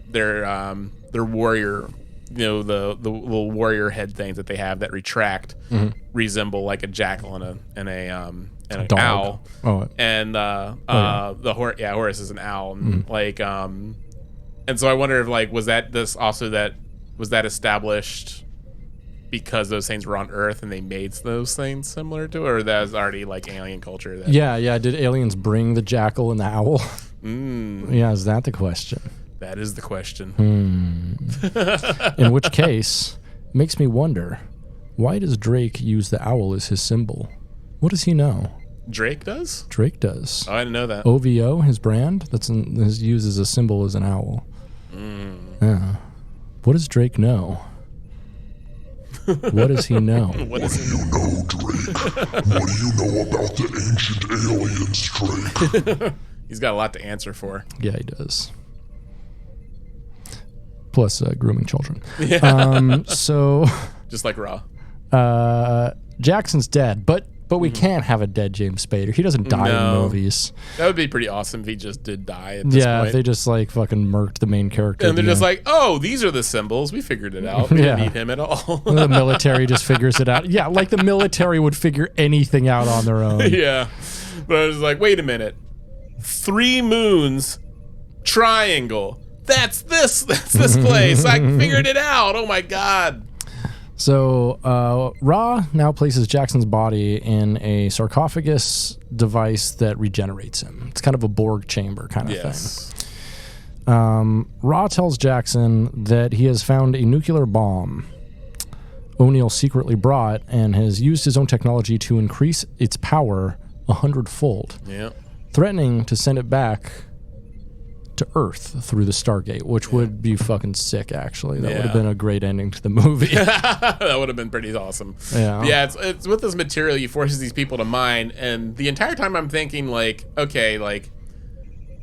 warrior, the little warrior head things that they have that retract resemble like a jackal and an owl. And Horus is an owl, and and so I wonder if like was that established because those things were on Earth and they made those things similar to it, or that was already like alien culture? Yeah. Did aliens bring the jackal and the owl? Yeah, is that the question? That is the question. In which case, makes me wonder, why does Drake use the owl as his symbol? What does he know? Drake does? Drake does. Oh, I didn't know that. OVO, his brand, is used as a symbol as an owl. Yeah. What does Drake know? What does he know? What do you know, Drake? What do you know about the ancient aliens, Drake? He's got a lot to answer for. Yeah, he does. Plus grooming children. Yeah. So just like Raw. Jackson's dead, but we can't have a dead James Spader. He doesn't die in movies. That would be pretty awesome if he just did die at this point. If they just like fucking murked the main character. And they're just like, oh, these are the symbols. We figured it out. We didn't need him at all. The military just figures it out. Yeah, like the military would figure anything out on their own. Yeah. But I was like, wait a minute. 3 moons, triangle. That's this place. I figured it out. Oh my God. So Ra now places Jackson's body in a sarcophagus device that regenerates him. It's kind of a Borg chamber kind of thing. Ra tells Jackson that he has found a nuclear bomb O'Neill secretly brought and has used his own technology to increase its power 100-fold, threatening to send it back to Earth through the Stargate, which would be fucking sick, actually. That would have been a great ending to the movie. That would have been pretty awesome. Yeah, it's with this material, he forces these people to mine, and the entire time I'm thinking, like, okay, like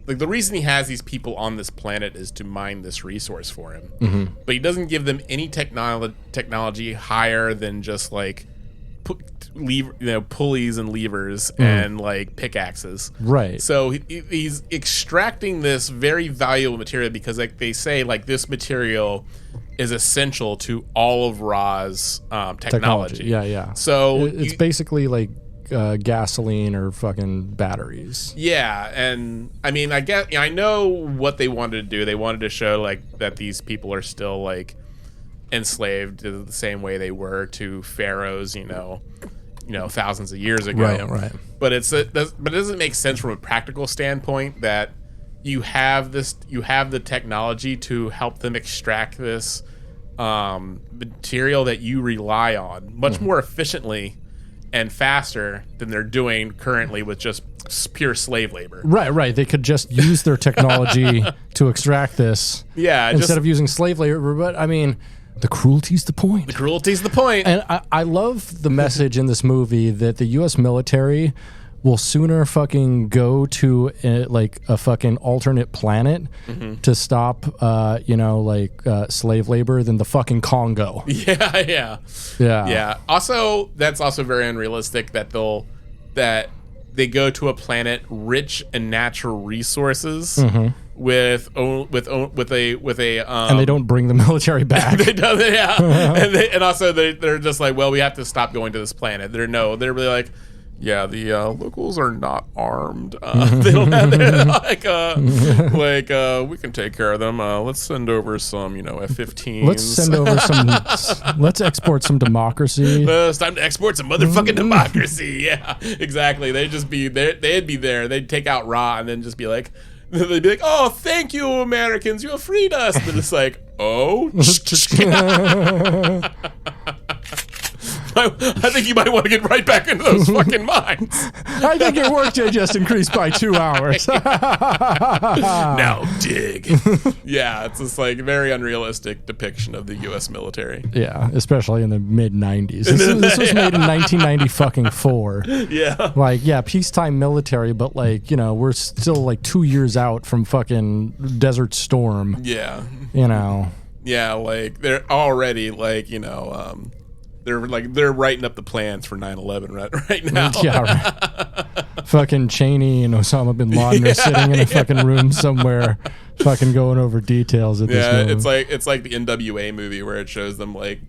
the reason he has these people on this planet is to mine this resource for him. But he doesn't give them any technology higher than just, like, pulleys and levers and like pickaxes. Right. So he's extracting this very valuable material because, like they say, like this material is essential to all of Ra's technology. Yeah. So it's basically like gasoline or fucking batteries. Yeah, and I mean, I know what they wanted to do. They wanted to show like that these people are still like enslaved the same way they were to pharaohs, thousands of years ago. Right. But it doesn't make sense from a practical standpoint that you have the technology to help them extract this material that you rely on much more efficiently and faster than they're doing currently with just pure slave labor. Right. They could just use their technology to extract this. Yeah. Instead of using slave labor. But I mean, the cruelty's the point. And I love the message in this movie that the U.S. military will sooner fucking go to a fucking alternate planet to stop, slave labor than the fucking Congo. Yeah. Also, that's also very unrealistic that they go to a planet rich in natural resources with a and they don't bring the military back. They don't, and also they're just like, well, we have to stop going to this planet. They're really like, yeah, the locals are not armed. They don't have we can take care of them. Let's send over some F-15s. Let's send over some. Let's export some democracy. It's time to export some motherfucking democracy. Yeah, exactly. They'd be there. They'd take out Ra and then just be like. They'd be like, oh, thank you, Americans. You have freed us. And then it's like, oh. think you might want to get right back into those fucking mines. I think your workday just increased by 2 hours. Now dig. Yeah, it's this like very unrealistic depiction of the U.S. military. Yeah, especially in the mid 90s. This was made in 1994. Yeah, like peacetime military, but like we're still like 2 years out from fucking Desert Storm. Yeah, Yeah, like they're already like they're writing up the plans for 9/11 right now. Yeah, right. Fucking Cheney and Osama bin Laden are sitting in a fucking room somewhere, fucking going over details at this moment. It's like the NWA movie where it shows them like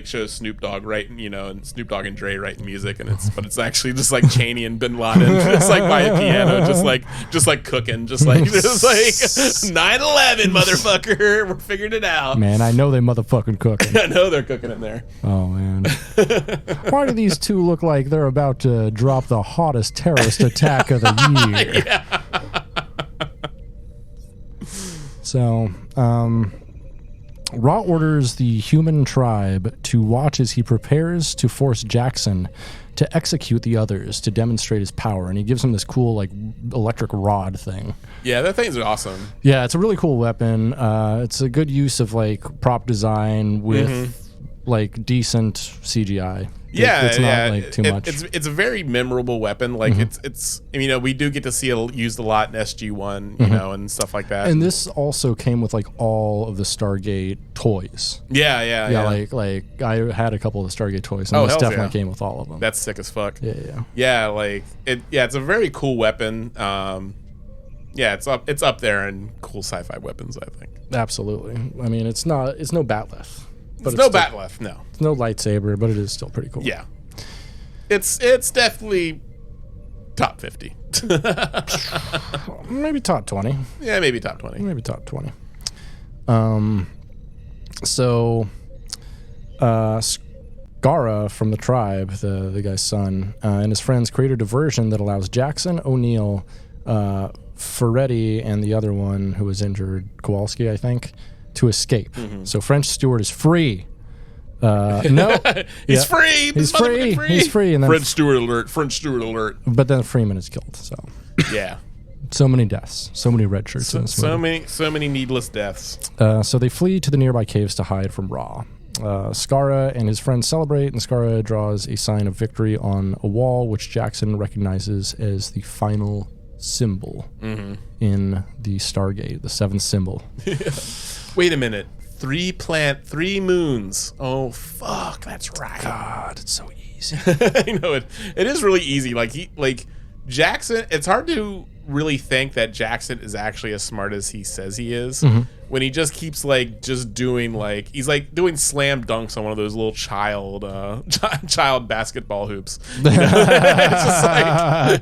shows Snoop Dogg writing, and Snoop Dogg and Dre writing music, and it's actually just like Cheney and bin Laden just like by a piano, just like cooking, just like 9/11, motherfucker, we're figuring it out. Man, I know they motherfucking cooking. I know they're cooking in there. Oh man, why do these two look like they're about to drop the hottest terrorist attack of the year? Yeah. So, Ra orders the human tribe to watch as he prepares to force Jackson to execute the others to demonstrate his power, and he gives him this cool like electric rod thing. Yeah, that thing's awesome. Yeah, it's a really cool weapon. It's a good use of like prop design with like decent CGI. It's not like too much. It's a very memorable weapon. Like it's we do get to see it used a lot in SG-1, and stuff like that. And this also came with like all of the Stargate toys. Yeah. Like I had a couple of the Stargate toys, and this definitely came with all of them. That's sick as fuck. Yeah. Yeah, like it's a very cool weapon. It's up there in cool sci-fi weapons, I think. Absolutely. I mean, it's no Batleth. But it's no Batleth, no. It's no lightsaber, but it is still pretty cool. Yeah. It's definitely top 50. Maybe top 20. Yeah, maybe top 20. Maybe top 20. So Skara from the tribe, the guy's son, and his friends create a diversion that allows Jackson, O'Neill, Ferretti, and the other one who was injured, Kowalski, I think, to escape. So French Stewart is free. No, he's free. He's free. He's free. And then French Stewart alert. But then Freeman is killed. So yeah, so many deaths, so many red shirts. So many needless deaths. So they flee to the nearby caves to hide from Ra. Skara and his friends celebrate, and Skara draws a sign of victory on a wall, which Jackson recognizes as the final symbol in the Stargate, the seventh symbol. Wait a minute. 3 moons. Oh, fuck. That's right. God, it's so easy. I know it. It is really easy. Like Jackson, it's hard to really think that Jackson is actually as smart as he says he is when he just keeps doing he's like doing slam dunks on one of those little child basketball hoops.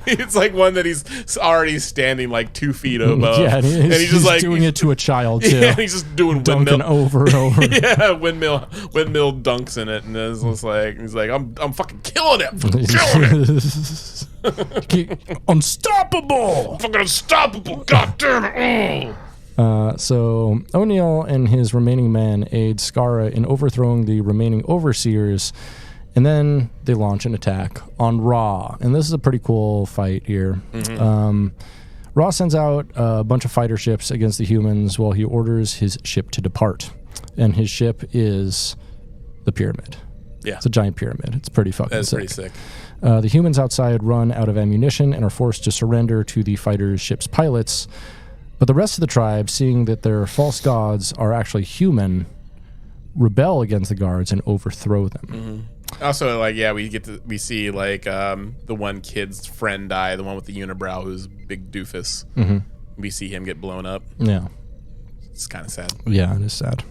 It's like one that he's already standing like 2 feet above. Yeah, and he's just like doing it to a child too. Yeah, and he's just doing dunking over and over. Yeah, windmill dunks in it, and it's just like he's like I'm fucking killing it. Unstoppable. Fucking unstoppable. God damn it. So O'Neill and his remaining men aid Skara in overthrowing the remaining overseers, and then they launch an attack on Ra. And this is a pretty cool fight here. Ra sends out a bunch of fighter ships against the humans while he orders his ship to depart. And his ship is the pyramid. Yeah. It's a giant pyramid. It's pretty fucking sick. That's pretty sick. The humans outside run out of ammunition and are forced to surrender to the fighter ship's pilots. But the rest of the tribe, seeing that their false gods are actually human, rebel against the guards and overthrow them. Also, we see the one kid's friend die, the one with the unibrow who's a big doofus. We see him get blown up. Yeah. It's kind of sad. Yeah, it is sad.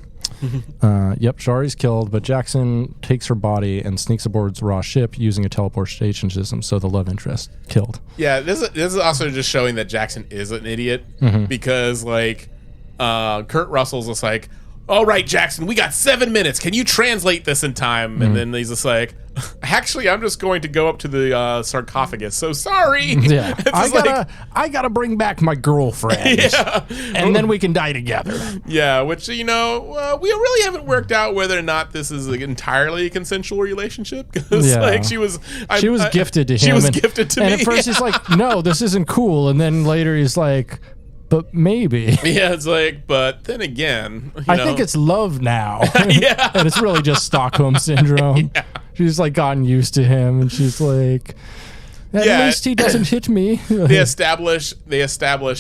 Yep, Shari's killed, but Jackson takes her body and sneaks aboard Ra's ship using a teleportation system, so the love interest killed. Yeah, this is also just showing that Jackson is an idiot, because Kurt Russell's just like, all right, Jackson, we got 7 minutes. Can you translate this in time? And then he's just like, actually, I'm just going to go up to the sarcophagus. So sorry. Yeah, I gotta bring back my girlfriend. Yeah, and then we can die together. Yeah, which we really haven't worked out whether or not this is an entirely consensual relationship because she was gifted to him. She was gifted to me. And at first he's like, no, this isn't cool, and then later he's like, but maybe. Yeah, it's like, but then again, I think it's love now. Yeah, and it's really just Stockholm syndrome. Yeah. She's like gotten used to him, and she's like, at least he doesn't hit me. They establish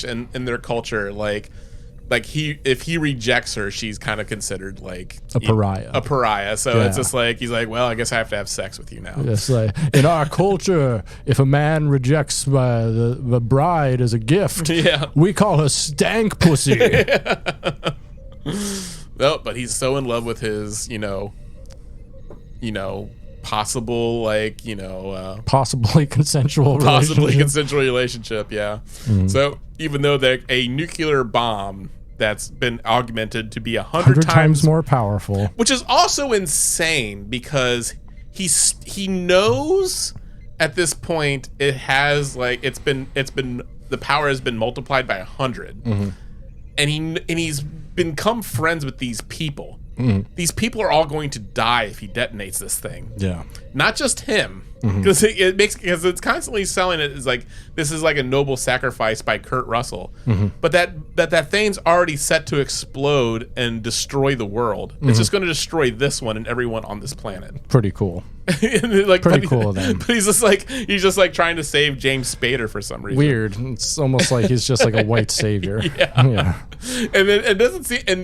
in their culture if he rejects her, she's kind of considered like a pariah. So it's just like he's like, well, I guess I have to have sex with you now. It's like in our culture, if a man rejects the bride as a gift, we call her stank pussy. No, but he's so in love with his, possible possibly consensual relationship. Yeah. Mm. So even though they're a nuclear bomb that's been augmented to be 100 times more powerful, which is also insane because he knows at this point it has it's been the power has been multiplied by 100, and he's become friends with these people. These people are all going to die if he detonates this thing. Yeah, not just him, because because it's constantly selling it as like this is like a noble sacrifice by Kurt Russell. But that thing's already set to explode and destroy the world. It's just going to destroy this one and everyone on this planet. Pretty cool. Pretty cool of them. But he's just like trying to save James Spader for some reason. Weird. It's almost like he's just like a white savior. Yeah. And then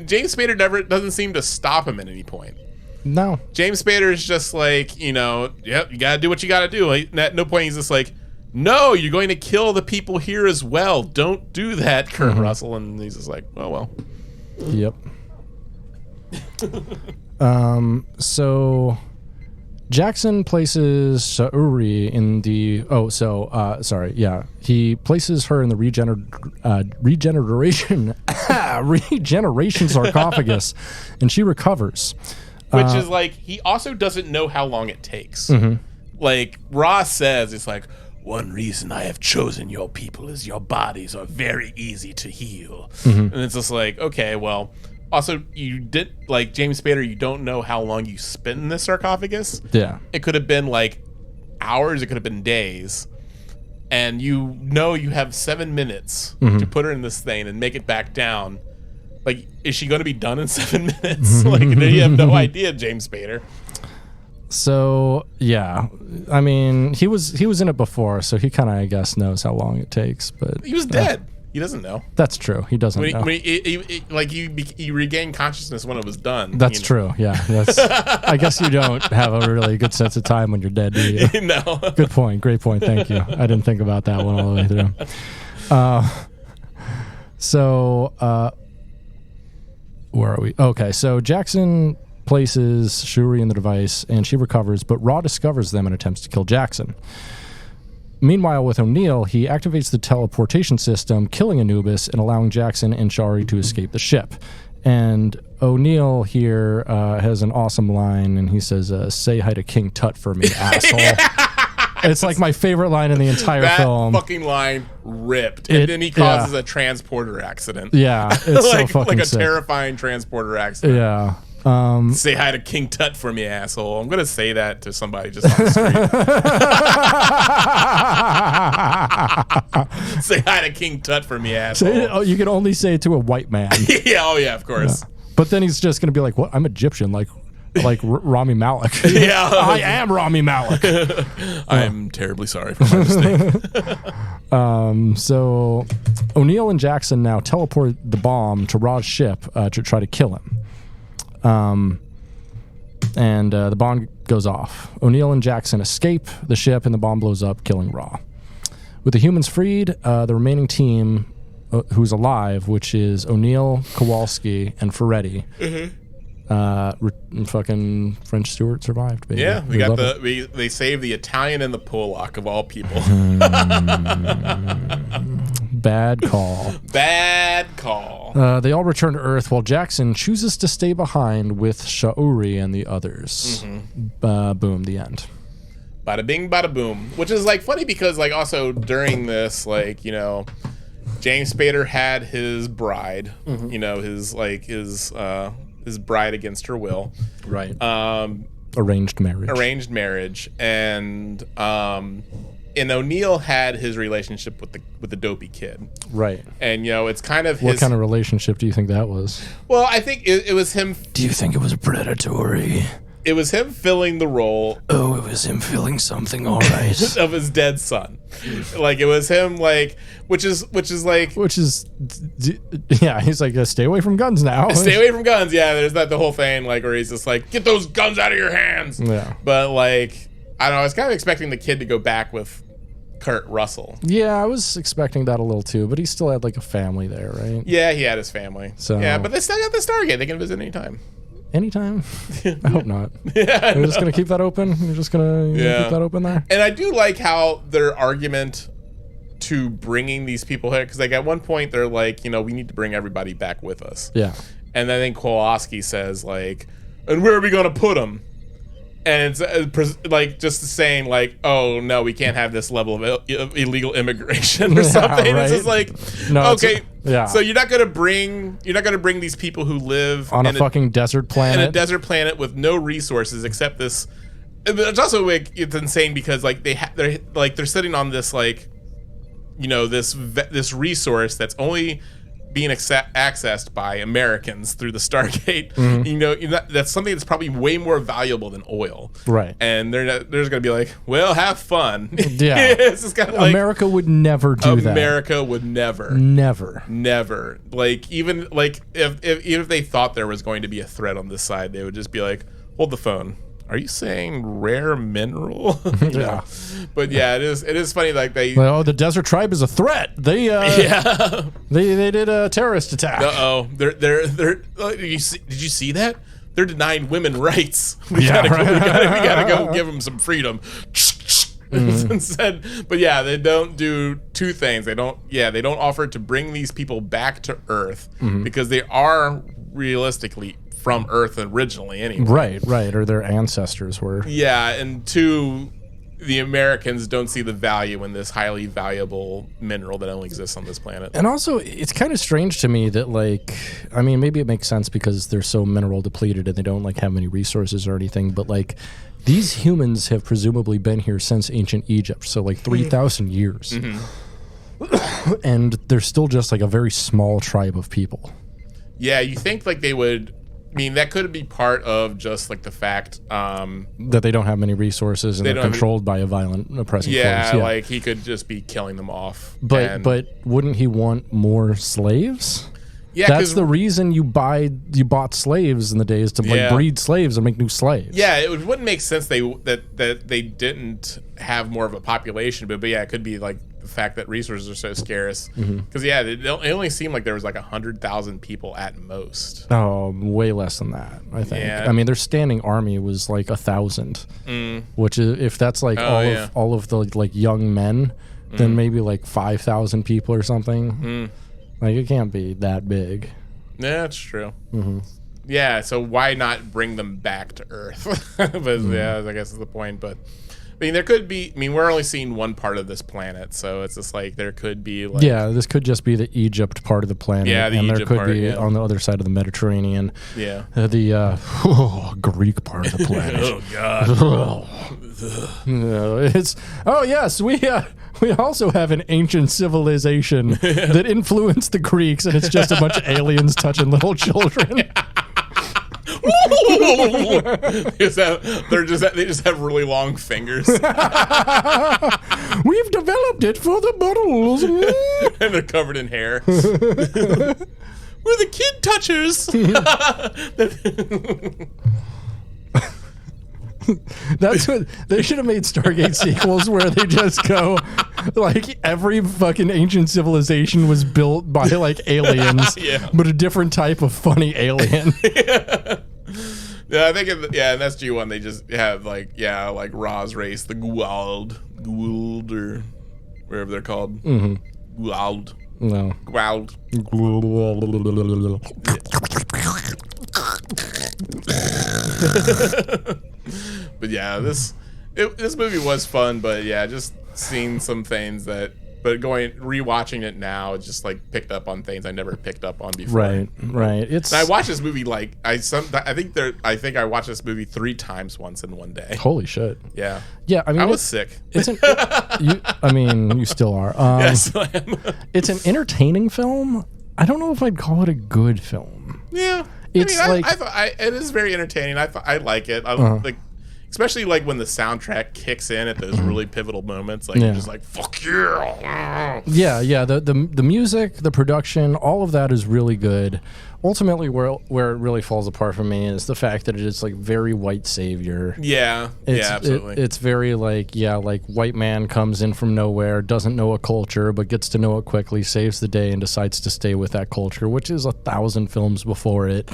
James Spader doesn't seem to stop him at any point. No. James Spader is just like, yep, you gotta do what you gotta do. At no point he's just like, no, you're going to kill the people here as well. Don't do that, Kurt Russell. And he's just like, oh well. Yep. So Jackson places Saori in the he places her in the regeneration sarcophagus, and she recovers. Which is like, he also doesn't know how long it takes. Like Ross says, it's like, one reason I have chosen your people is your bodies are very easy to heal. And it's just like, okay, well, also you did, like James Spader, you don't know how long you spent in this sarcophagus. Yeah. It could have been like hours, it could have been days. And you have 7 minutes to put her in this thing and make it back down. Like, is she going to be done in 7 minutes? Like, you have no idea, James Spader. So yeah, I mean, he was in it before, so he kind of, I guess, knows how long it takes. But he was dead. He doesn't know. That's true. He doesn't know. He regained consciousness when it was done. That's true. Yeah. I guess you don't have a really good sense of time when you're dead, do you? No. Good point. Great point. Thank you. I didn't think about that one all the way through. Where are we? Okay, so Jackson places Shuri in the device, and she recovers, but Raw discovers them and attempts to kill Jackson. Meanwhile, with O'Neill, he activates the teleportation system, killing Anubis and allowing Jackson and Shuri to escape the ship. And O'Neill here has an awesome line, and he says, say hi to King Tut for me, asshole. It's like my favorite line in the entire film. That fucking line ripped. And then he causes a transporter accident. Yeah, it's so fucking like a sick. Terrifying transporter accident. Yeah. Say hi to King Tut for me, asshole. I'm going to say that to somebody just on the street. Say hi to King Tut for me, asshole. You can only say it to a white man. Yeah, of course. Yeah. But then he's just going to be like, what? I'm Egyptian, like Rami Malek. Yeah. I am Rami Malek. I'm terribly sorry for my mistake. So O'Neill and Jackson now teleport the bomb to Ra's ship to try to kill him. And the bomb goes off. O'Neill and Jackson escape the ship, and the bomb blows up, killing Ra. With the humans freed, the remaining team who's alive, which is O'Neill, Kowalski, and Ferretti. Fucking French Stewart survived, baby. Yeah, they saved the Italian and the Polak of all people. Bad call. Bad call. They all return to Earth while Jackson chooses to stay behind with Sha'uri and the others. Boom, the end. bada bing, bada boom. Which is like funny because like also during this, like, you know, James Spader had his bride, you know, his bride against her will. Right. Arranged marriage. And O'Neill had his relationship with the dopey kid. Right. And, you know, it's kind of What kind of relationship do you think that was? Well, I think it was him. Do you think it was predatory? It was him filling the role. Oh, it was him filling something, all right. of his dead son. Like, it was him, like, which is, yeah, he's like, stay away from guns now. Stay away from guns, yeah, there's the whole thing, like, where he's just like, get those guns out of your hands. Yeah. But, like, I don't know, I was kind of expecting the kid to go back with Kurt Russell. Yeah, I was expecting that a little too, but he still had, like, a family there, right? Yeah, he had his family. So yeah, but they still got the Stargate. They can visit anytime. Anytime? I hope not. Yeah, You're just going to keep that open? You're just going to keep that open there? And I do like how their argument to bringing these people here, because like at one point they're like, you know, we need to bring everybody back with us. Yeah. And then I think Kowalski says like, and where are we going to put them? And it's like just saying like, oh no, we can't have this level of illegal immigration or something. Right? It's just like, no, okay, so you're not gonna bring these people who live on a fucking desert planet, in a desert planet with no resources except this. It's also like it's insane because like they're sitting on this like, you know, this resource that's only being accessed by Americans through the Stargate. Mm-hmm. You know, that's something that's probably way more valuable than oil. Right. And they're just going to be like, well, have fun. Yeah. It's just kind of like, America would never do that. America would never. Never. Like, even like if they thought there was going to be a threat on this side, they would just be like, hold the phone. Are you saying rare mineral? Yeah. But yeah, it is funny. Like the desert tribe is a threat. They did a terrorist attack. They're did you see that? They're denying women rights. We gotta go give them some freedom. Instead, but yeah, they don't do two things. They don't offer to bring these people back to Earth because they are realistically from Earth originally anyway. Right. Or their ancestors were. Yeah, and two, the Americans don't see the value in this highly valuable mineral that only exists on this planet. And also, it's kind of strange to me that, like, I mean, maybe it makes sense because they're so mineral depleted and they don't, like, have many resources or anything, but, like, these humans have presumably been here since ancient Egypt, so, like, 3,000 years. Mm-hmm. And they're still just, like, a very small tribe of people. Yeah, you think, like, they would... I mean, that could be part of just like the fact that they don't have many resources and they're controlled by a violent, oppressive force. Yeah, like he could just be killing them off. But wouldn't he want more slaves? Yeah, that's the reason you bought slaves in the days to like breed slaves and make new slaves. Yeah, it wouldn't make sense that they didn't have more of a population, but yeah, it could be like the fact that resources are so scarce. Because it only seemed like there was like 100,000 people at most. Oh, way less than that, I think. Yeah. I mean, their standing army was like 1,000, which is if that's like all of the like young men, then maybe like 5,000 people or something. Like it can't be that big. Yeah, that's true. Yeah, so why not bring them back to Earth? But yeah, I guess is the point. But I mean, there could be. I mean, we're only seeing one part of this planet, so it's just like there could be. Like, this could just be the Egypt part of the planet. Yeah, and there could be on the other side of the Mediterranean. Yeah, the Greek part of the planet. Oh God. Yes, we also have an ancient civilization that influenced the Greeks, and it's just a bunch of aliens touching little children. They just have really long fingers. We've developed it for the bottles. And they're covered in hair. We're the kid touchers. That's what they should have made Stargate sequels where they just go like every fucking ancient civilization was built by like aliens, but a different type of funny alien. Yeah, I think and that's G1. They just have like Ra's race, the Goa'uld or wherever they're called. Goa'uld. No. Goa'uld. But yeah, this movie was fun, but yeah, just seeing some things that. But rewatching it now, it just like picked up on things I never picked up on before. Right. And I watched this movie like I think I watched this movie 3 times once in one day. Holy shit! Yeah. I mean, I was sick. You still are. Yes, I am. It's an entertaining film. I don't know if I'd call it a good film. Yeah, it's it is very entertaining. I like it. Like. Especially like when the soundtrack kicks in at those really pivotal moments, like you're just like fuck yeah. Yeah. The music, the production, all of that is really good. Ultimately, where it really falls apart for me is the fact that it is like very white savior. Yeah, absolutely. It's very like white man comes in from nowhere, doesn't know a culture, but gets to know it quickly, saves the day, and decides to stay with that culture, which is 1,000 films before it.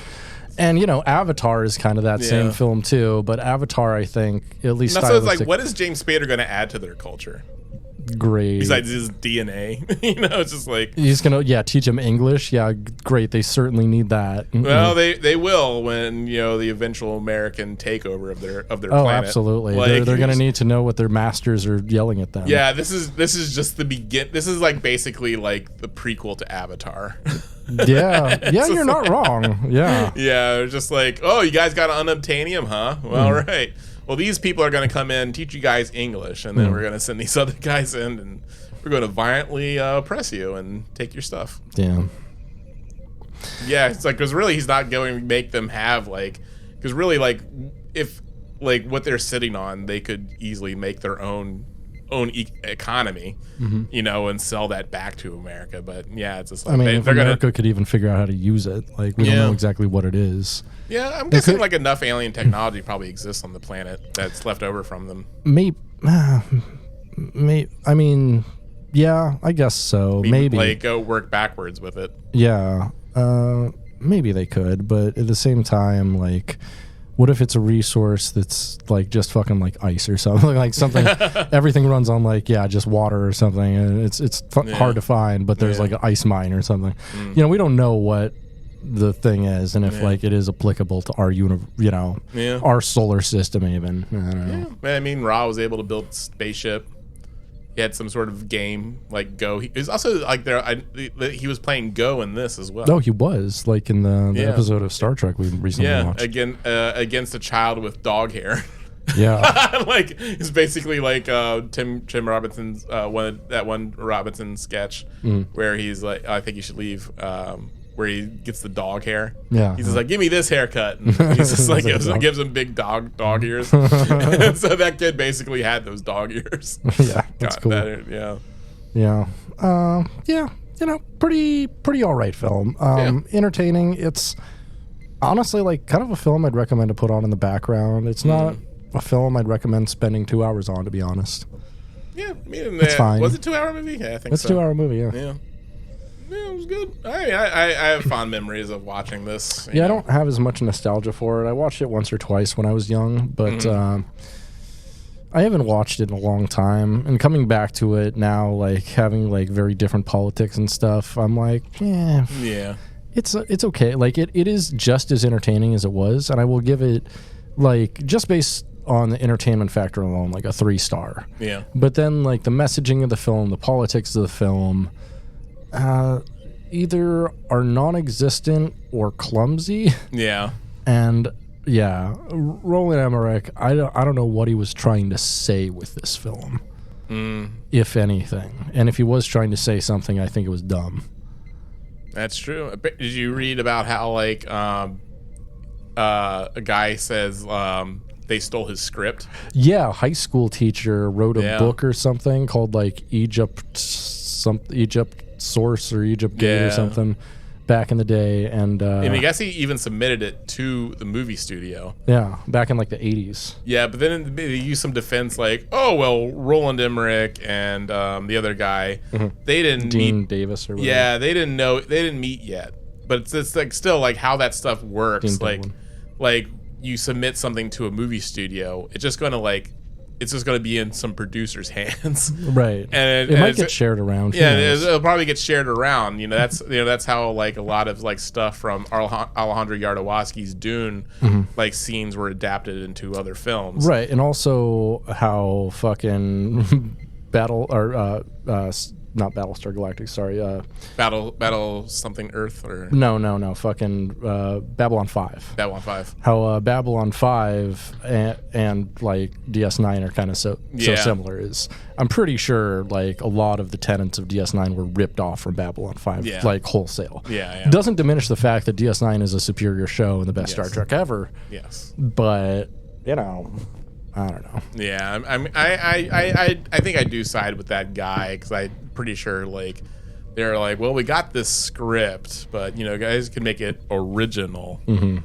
And, Avatar is kind of that same film, too. But Avatar, I think, at least so it's like, what is James Spader going to add to their culture? Great. Besides his DNA. It's just like... He's going to, teach them English. Yeah, great. They certainly need that. Well, they will when, the eventual American takeover of their planet. Oh, absolutely. Like, they're going to need to know what their masters are yelling at them. Yeah, this is just the begin. This is like basically like the prequel to Avatar. Yeah, you're not wrong. Yeah, just like, oh, you guys got unobtainium, huh? Well, all right. Well, these people are going to come in, teach you guys English, and then we're going to send these other guys in, and we're going to violently oppress you and take your stuff. Damn. Yeah, it's like, because really he's not going to make them have, like, because really, like, if, like, what they're sitting on, they could easily make their own economy, and sell that back to America. But yeah, it's just like if America could even figure out how to use it, like we don't know exactly what it is. Yeah, I'm guessing like enough alien technology probably exists on the planet that's left over from them. Maybe. I mean, yeah, I guess so. Maybe like go work backwards with it. Yeah, maybe they could, but at the same time, like. What if it's a resource that's like just fucking like ice or something, like something everything runs on like just water or something, and it's hard to find, but there's like an ice mine or something. We don't know what the thing is, and if like it is applicable to our our solar system even. I don't know. Yeah. I mean, Ra was able to build a spaceship. He had some sort of game like Go. He was also like he was playing Go in this as well. No, he was like in the episode of Star Trek we recently watched. Against a child with dog hair. Yeah, like it's basically like Tim Robinson's one Robinson sketch where he's like, I think you should leave. Where he gets the dog hair. Yeah. He's just like, give me this haircut. And he's just like, gives him big dog ears. And so that kid basically had those dog ears. Yeah, that's cool. Yeah. Pretty all right film. Entertaining. It's honestly like kind of a film I'd recommend to put on in the background. It's not a film I'd recommend spending 2 hours on, to be honest. Yeah, I mean, it's fine. Was it a 2-hour movie? Yeah, I think it's so. It's a 2-hour movie, Yeah, it was good. I have fond memories of watching this. I don't have as much nostalgia for it. I watched it once or twice when I was young, but I haven't watched it in a long time. And coming back to it now, like having like very different politics and stuff, I'm like, it's okay. Like it is just as entertaining as it was, and I will give it like just based on the entertainment factor alone, like a 3-star. Yeah. But then like the messaging of the film, the politics of the film. Either are non-existent or clumsy. Yeah. And Roland Emmerich, I don't know what he was trying to say with this film, if anything. And if he was trying to say something, I think it was dumb. That's true. Did you read about how like a guy says they stole his script? Yeah, a high school teacher wrote a book or something called like Egypt Source or Egypt Gate or something back in the day, and I guess he even submitted it to the movie studio. Yeah, back in like the 80s. Yeah, but then they used some defense like, oh well, Roland Emmerich and the other guy, they didn't Dean meet, Davis or whatever. Yeah, they didn't meet yet. But it's like still like how that stuff works. Like you submit something to a movie studio, it's just going to like it's just going to be in some producer's hands, right? And it might get shared around. Yeah, it'll probably get shared around. That's how like a lot of like stuff from Alejandro Jodorowsky's Dune, like scenes were adapted into other films, right? And also how fucking not Battlestar Galactica, sorry. Battle something Earth or no, fucking Babylon 5. Babylon 5. How Babylon 5 and like DS9 are kind of so similar. I'm pretty sure like a lot of the tenets of DS9 were ripped off from Babylon 5, like wholesale. Yeah. Doesn't diminish the fact that DS9 is a superior show and the best Star Trek ever. Yes. But I don't know. Yeah, I think I do side with that guy because I'm pretty sure like they're like, well, we got this script, but guys can make it original, and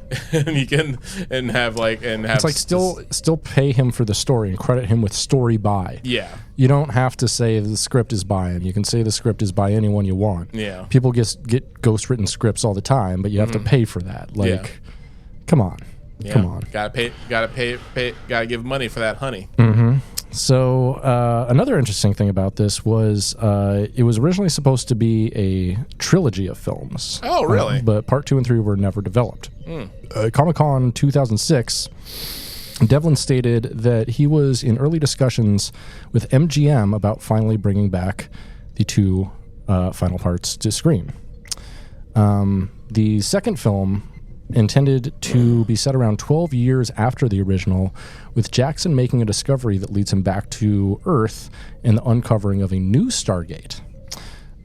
you can have it's like still pay him for the story and credit him with story by. Yeah, you don't have to say the script is by him. You can say the script is by anyone you want. Yeah, people get ghost written scripts all the time, but you have to pay for that. Like, come on. Yeah. Come on. Gotta give money for that honey. So another interesting thing about this was it was originally supposed to be a trilogy of films. Oh, really? But part 2 and 3 were never developed. Comic-Con 2006, Devlin stated that he was in early discussions with MGM about finally bringing back the 2 final parts to screen. The second film, intended to be set around 12 years after the original, with Jackson making a discovery that leads him back to Earth and the uncovering of a new Stargate.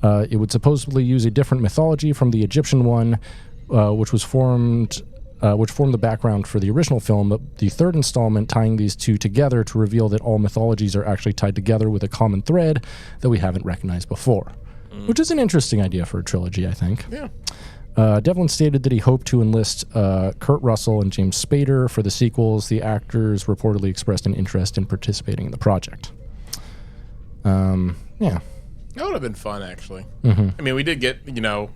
It would supposedly use a different mythology from the Egyptian one, which formed the background for the original film, but the third installment tying these two together to reveal that all mythologies are actually tied together with a common thread that we haven't recognized before, which is an interesting idea for a trilogy, I think. Yeah. Devlin stated that he hoped to enlist Kurt Russell and James Spader for the sequels. The actors reportedly expressed an interest in participating in the project. Yeah. That would have been fun, actually. I mean, we did get, SG-1,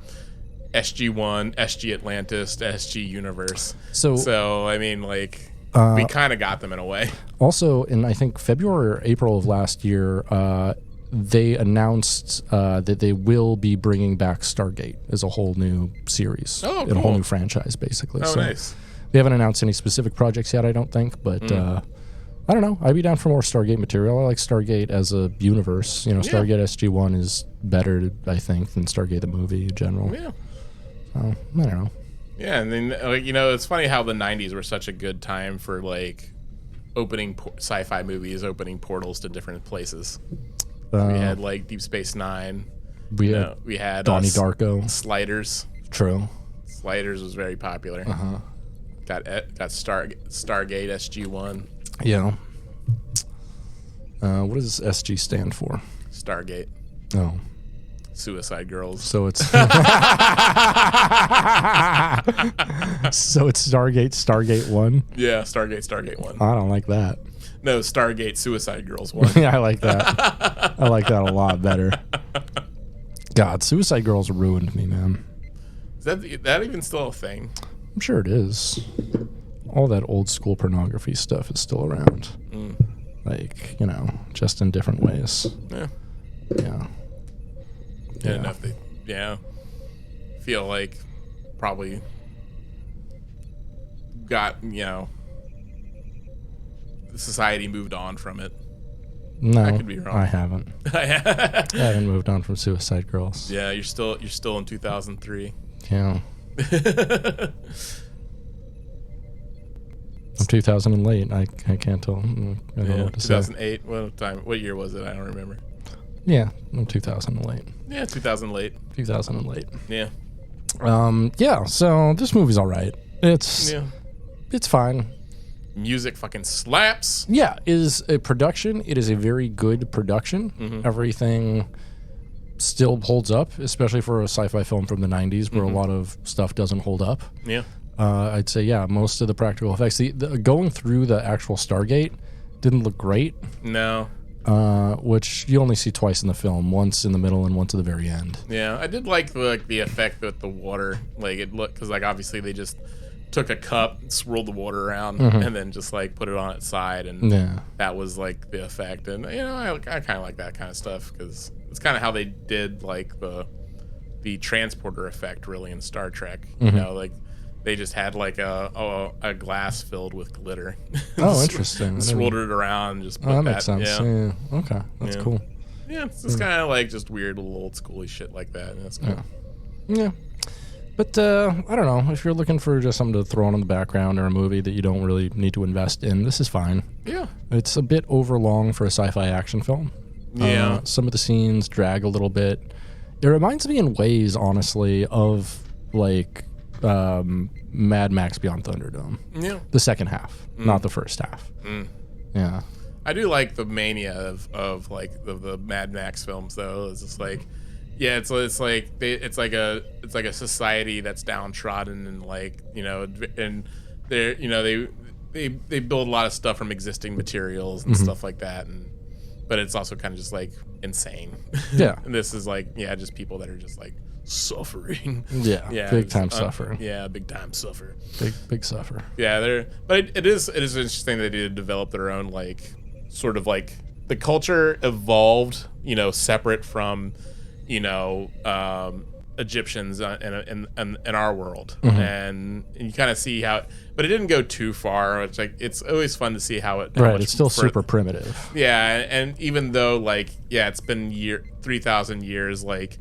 SG Atlantis, SG Universe. So I mean, like, we kind of got them in a way. Also, in, I think, February or April of last year, they announced that they will be bringing back Stargate as a whole new series. Oh, cool. And a whole new franchise, basically. Oh, nice. They haven't announced any specific projects yet, I don't think, but I don't know. I'd be down for more Stargate material. I like Stargate as a universe. Stargate SG-1 is better, I think, than Stargate the movie in general. Yeah. So, I don't know. Yeah, and then, it's funny how the 90s were such a good time for, like, opening sci-fi movies, opening portals to different places. We had like Deep Space Nine. We had Donnie Darko. Sliders. True. Sliders was very popular. Got Stargate SG-1. Yeah. What does SG stand for? Stargate. Oh. Suicide Girls. So it's Stargate 1? Yeah, Stargate 1. I don't like that. No, Stargate Suicide Girls 1. Yeah, I like that. I like that a lot better. God, Suicide Girls ruined me, man. Is that even still a thing? I'm sure it is. All that old school pornography stuff is still around. Like, just in different ways. Yeah. Yeah. Yeah. Enough feel like probably got, society moved on from it. No, I could be wrong. I haven't. I haven't moved on from Suicide Girls. Yeah, you're still in 2003. Yeah. I'm 2000 and late. I can't tell. I don't know what to 2008. What year was it? I don't remember. Yeah, I'm 2000 and late. Yeah, 2000 late. 2000 and late. Yeah. Yeah. So this movie's all right. It's fine. Music fucking slaps. Yeah, is a production. It is a very good production. Everything still holds up, especially for a sci-fi film from the 90s where a lot of stuff doesn't hold up. Yeah. I'd say, most of the practical effects. The going through the actual Stargate didn't look great. No. Which you only see twice in the film, once in the middle and once at the very end. Yeah, I did like the effect with the water. Like, it looked, because, like, obviously they just took a cup, swirled the water around, and then just like put it on its side, and that was like the effect. And I kind of like that kind of stuff because it's kind of how they did like the transporter effect really in Star Trek. Like they just had like a glass filled with glitter. Oh, interesting. Swirled it around, and just put that makes sense. Yeah. Okay, that's cool. Yeah, it's just kind of like just weird little old schooly shit like that. And that's cool. Yeah. But I don't know, if you're looking for just something to throw on in the background or a movie that you don't really need to invest in, this is fine. Yeah. It's a bit overlong for a sci-fi action film. Yeah. Some of the scenes drag a little bit. It reminds me in ways, honestly, of like Mad Max Beyond Thunderdome. Yeah. The second half, not the first half. Yeah. I do like the mania of like the Mad Max films though. It's just like, yeah, it's like a society that's downtrodden and like and they're they build a lot of stuff from existing materials and stuff like that, but it's also kind of just like insane. Yeah. And this is like just people that are just like suffering. Yeah. Big time suffer. Yeah, big time suffer. Big suffer. Yeah, but it is interesting that they did develop their own like sort of like the culture evolved, separate from Egyptians in our world, and you kind of see how, but it didn't go too far. It's like it's always fun to see how it. Right, it's still super primitive. Yeah, and even though like it's been 3,000 years, like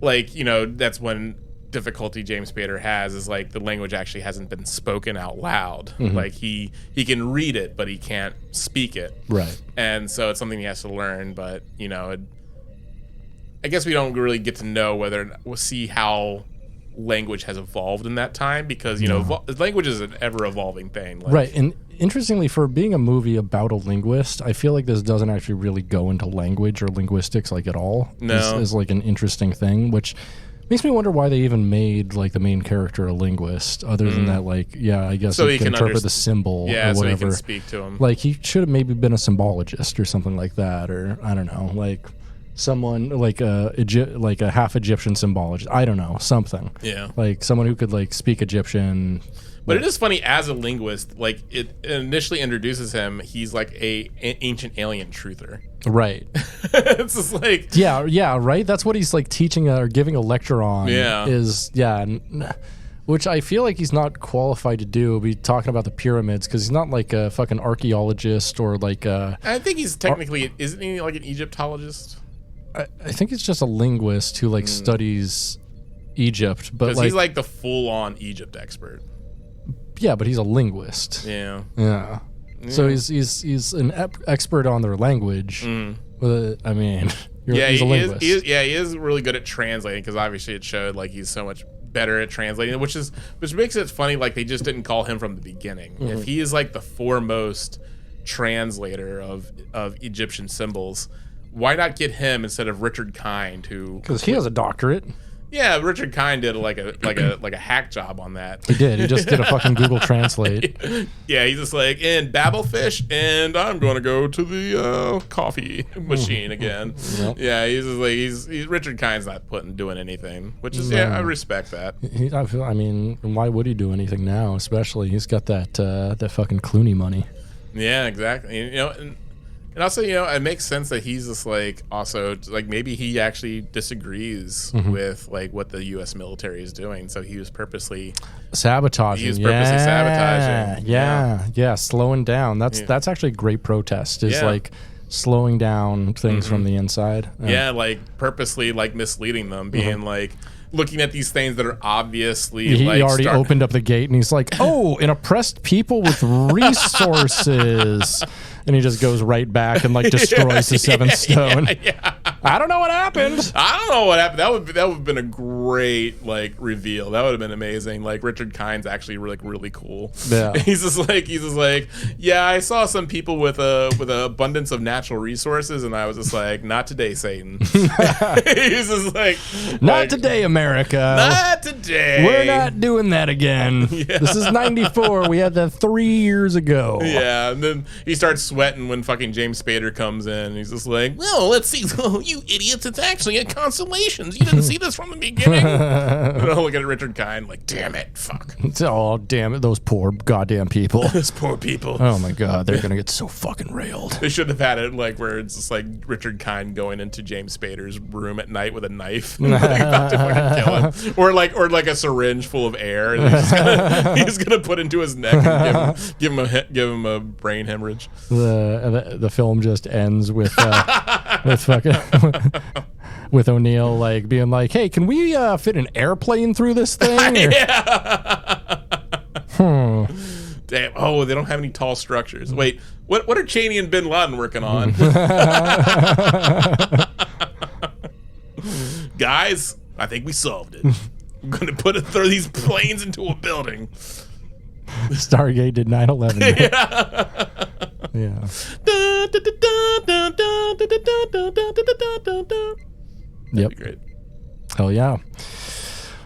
that's when difficulty James Spader has is like the language actually hasn't been spoken out loud. Like he can read it, but he can't speak it. Right, and so it's something he has to learn. But I guess we don't really get to know we'll see how language has evolved in that time because language is an ever evolving thing. Like, right, and interestingly, for being a movie about a linguist, I feel like this doesn't actually really go into language or linguistics like at all. No, is like an interesting thing, which makes me wonder why they even made like the main character a linguist, other than that, like I guess so he can interpret the symbol or whatever. So he can speak to him. Like he should have maybe been a symbologist or something like that, or I don't know, like someone like a half Egyptian symbologist. I don't know, something. Yeah, like someone who could like speak Egyptian. But it is funny as a linguist, like it initially introduces him. He's like an ancient alien truther. Right. It's just like yeah, right. That's what he's like teaching or giving a lecture on. Yeah. Which I feel like he's not qualified to do. Be talking about the pyramids because he's not like a fucking archaeologist or like a. I think he's technically isn't he like an Egyptologist? I think it's just a linguist who like studies Egypt, but he's like the full-on Egypt expert. Yeah, but he's a linguist. Yeah. So he's an expert on their language. But I mean, he's a linguist. He is really good at translating because obviously it showed like he's so much better at translating, which makes it funny. Like they just didn't call him from the beginning. If he is like the foremost translator of Egyptian symbols, why not get him instead of Richard Kind, who because he has a doctorate. Yeah, Richard Kind did like a hack job on that. He did. He just did a fucking Google Translate. Yeah, he's just like, and Babelfish, and I'm going to go to the coffee machine again. Yep. Yeah, he's just like he's Richard Kind's not doing anything, which is I respect that. I mean, why would he do anything now? Especially he's got that fucking Clooney money. Yeah, exactly. And also, it makes sense that he's just like also like maybe he actually disagrees with like what the U.S. military is doing, so he was purposely sabotaging. Sabotaging. Yeah, slowing down. That's actually a great protest. Is like slowing down things from the inside. Yeah, like purposely like misleading them, being like looking at these things that are obviously he already opened up the gate and he's like, oh, an oppressed people with resources. And he just goes right back and like destroys the seventh stone. Yeah. I don't know what happened. That would have been a great like reveal. That would have been amazing. Like Richard Kind's actually really cool. Yeah. He's just like, yeah, I saw some people with an abundance of natural resources, and I was just like, not today, Satan. He's just like, not today, America. Not today. We're not doing that again. Yeah. This is 94. We had that 3 years ago. Yeah, and then he starts sweating when fucking James Spader comes in. He's just like, well, let's see. Oh, you idiots, it's actually a constellations. You didn't see this from the beginning. I'll look at Richard Kind like, damn it, fuck. Oh, damn it, those poor goddamn people. Those poor people. Oh my god, they're gonna get so fucking railed. They should have had it like where it's just like Richard Kind going into James Spader's room at night with a knife, about to fucking kill him, or like a syringe full of air, and he's gonna put into his neck and give him a brain hemorrhage. The film just ends with with O'Neill like being like, "Hey, can we fit an airplane through this thing?" Damn. Oh, they don't have any tall structures. Wait, what are Cheney and Bin Laden working on? Guys, I think we solved it. I'm gonna throw these planes into a building. Stargate did 9/11. Yeah. Yep. Great. Hell yeah.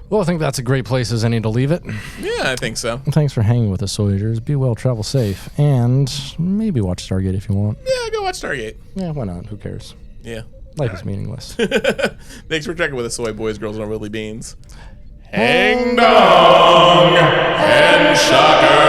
Well, I think that's a great place as any to leave it. Yeah, I think so. Thanks for hanging with us, Soyagers. Be well, travel safe, and maybe watch Stargate if you want. Yeah, go watch Stargate. Yeah, why not? Who cares? Yeah. Life is meaningless. Thanks for checking with us, Soy Boys, Girls, and Willy Beans. Hang dong and shocker.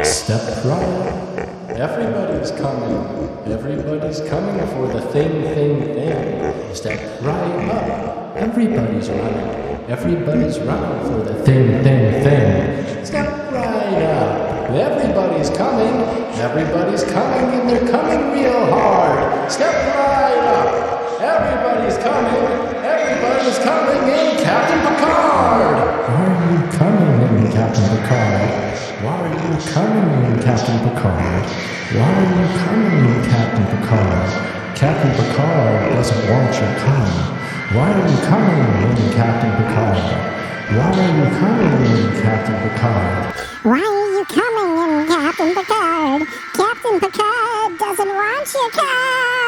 Step right. Everybody's coming. Everybody's coming for the thing. Step right up. Everybody's running. Everybody's running for the thing. Step right up. Everybody's coming. Everybody's coming, and they're coming real hard. Step right up. Everybody's coming. Everybody's coming in Captain Picard. Why are you coming in, Captain Picard? Why are you coming in, Captain Picard? Why are you coming in, Captain Picard? Captain Picard doesn't want you coming. Why are you coming in, Captain Picard? Why are you coming in, Captain Picard? Why are you coming in, Captain Picard? Captain Picard doesn't want you, Picard.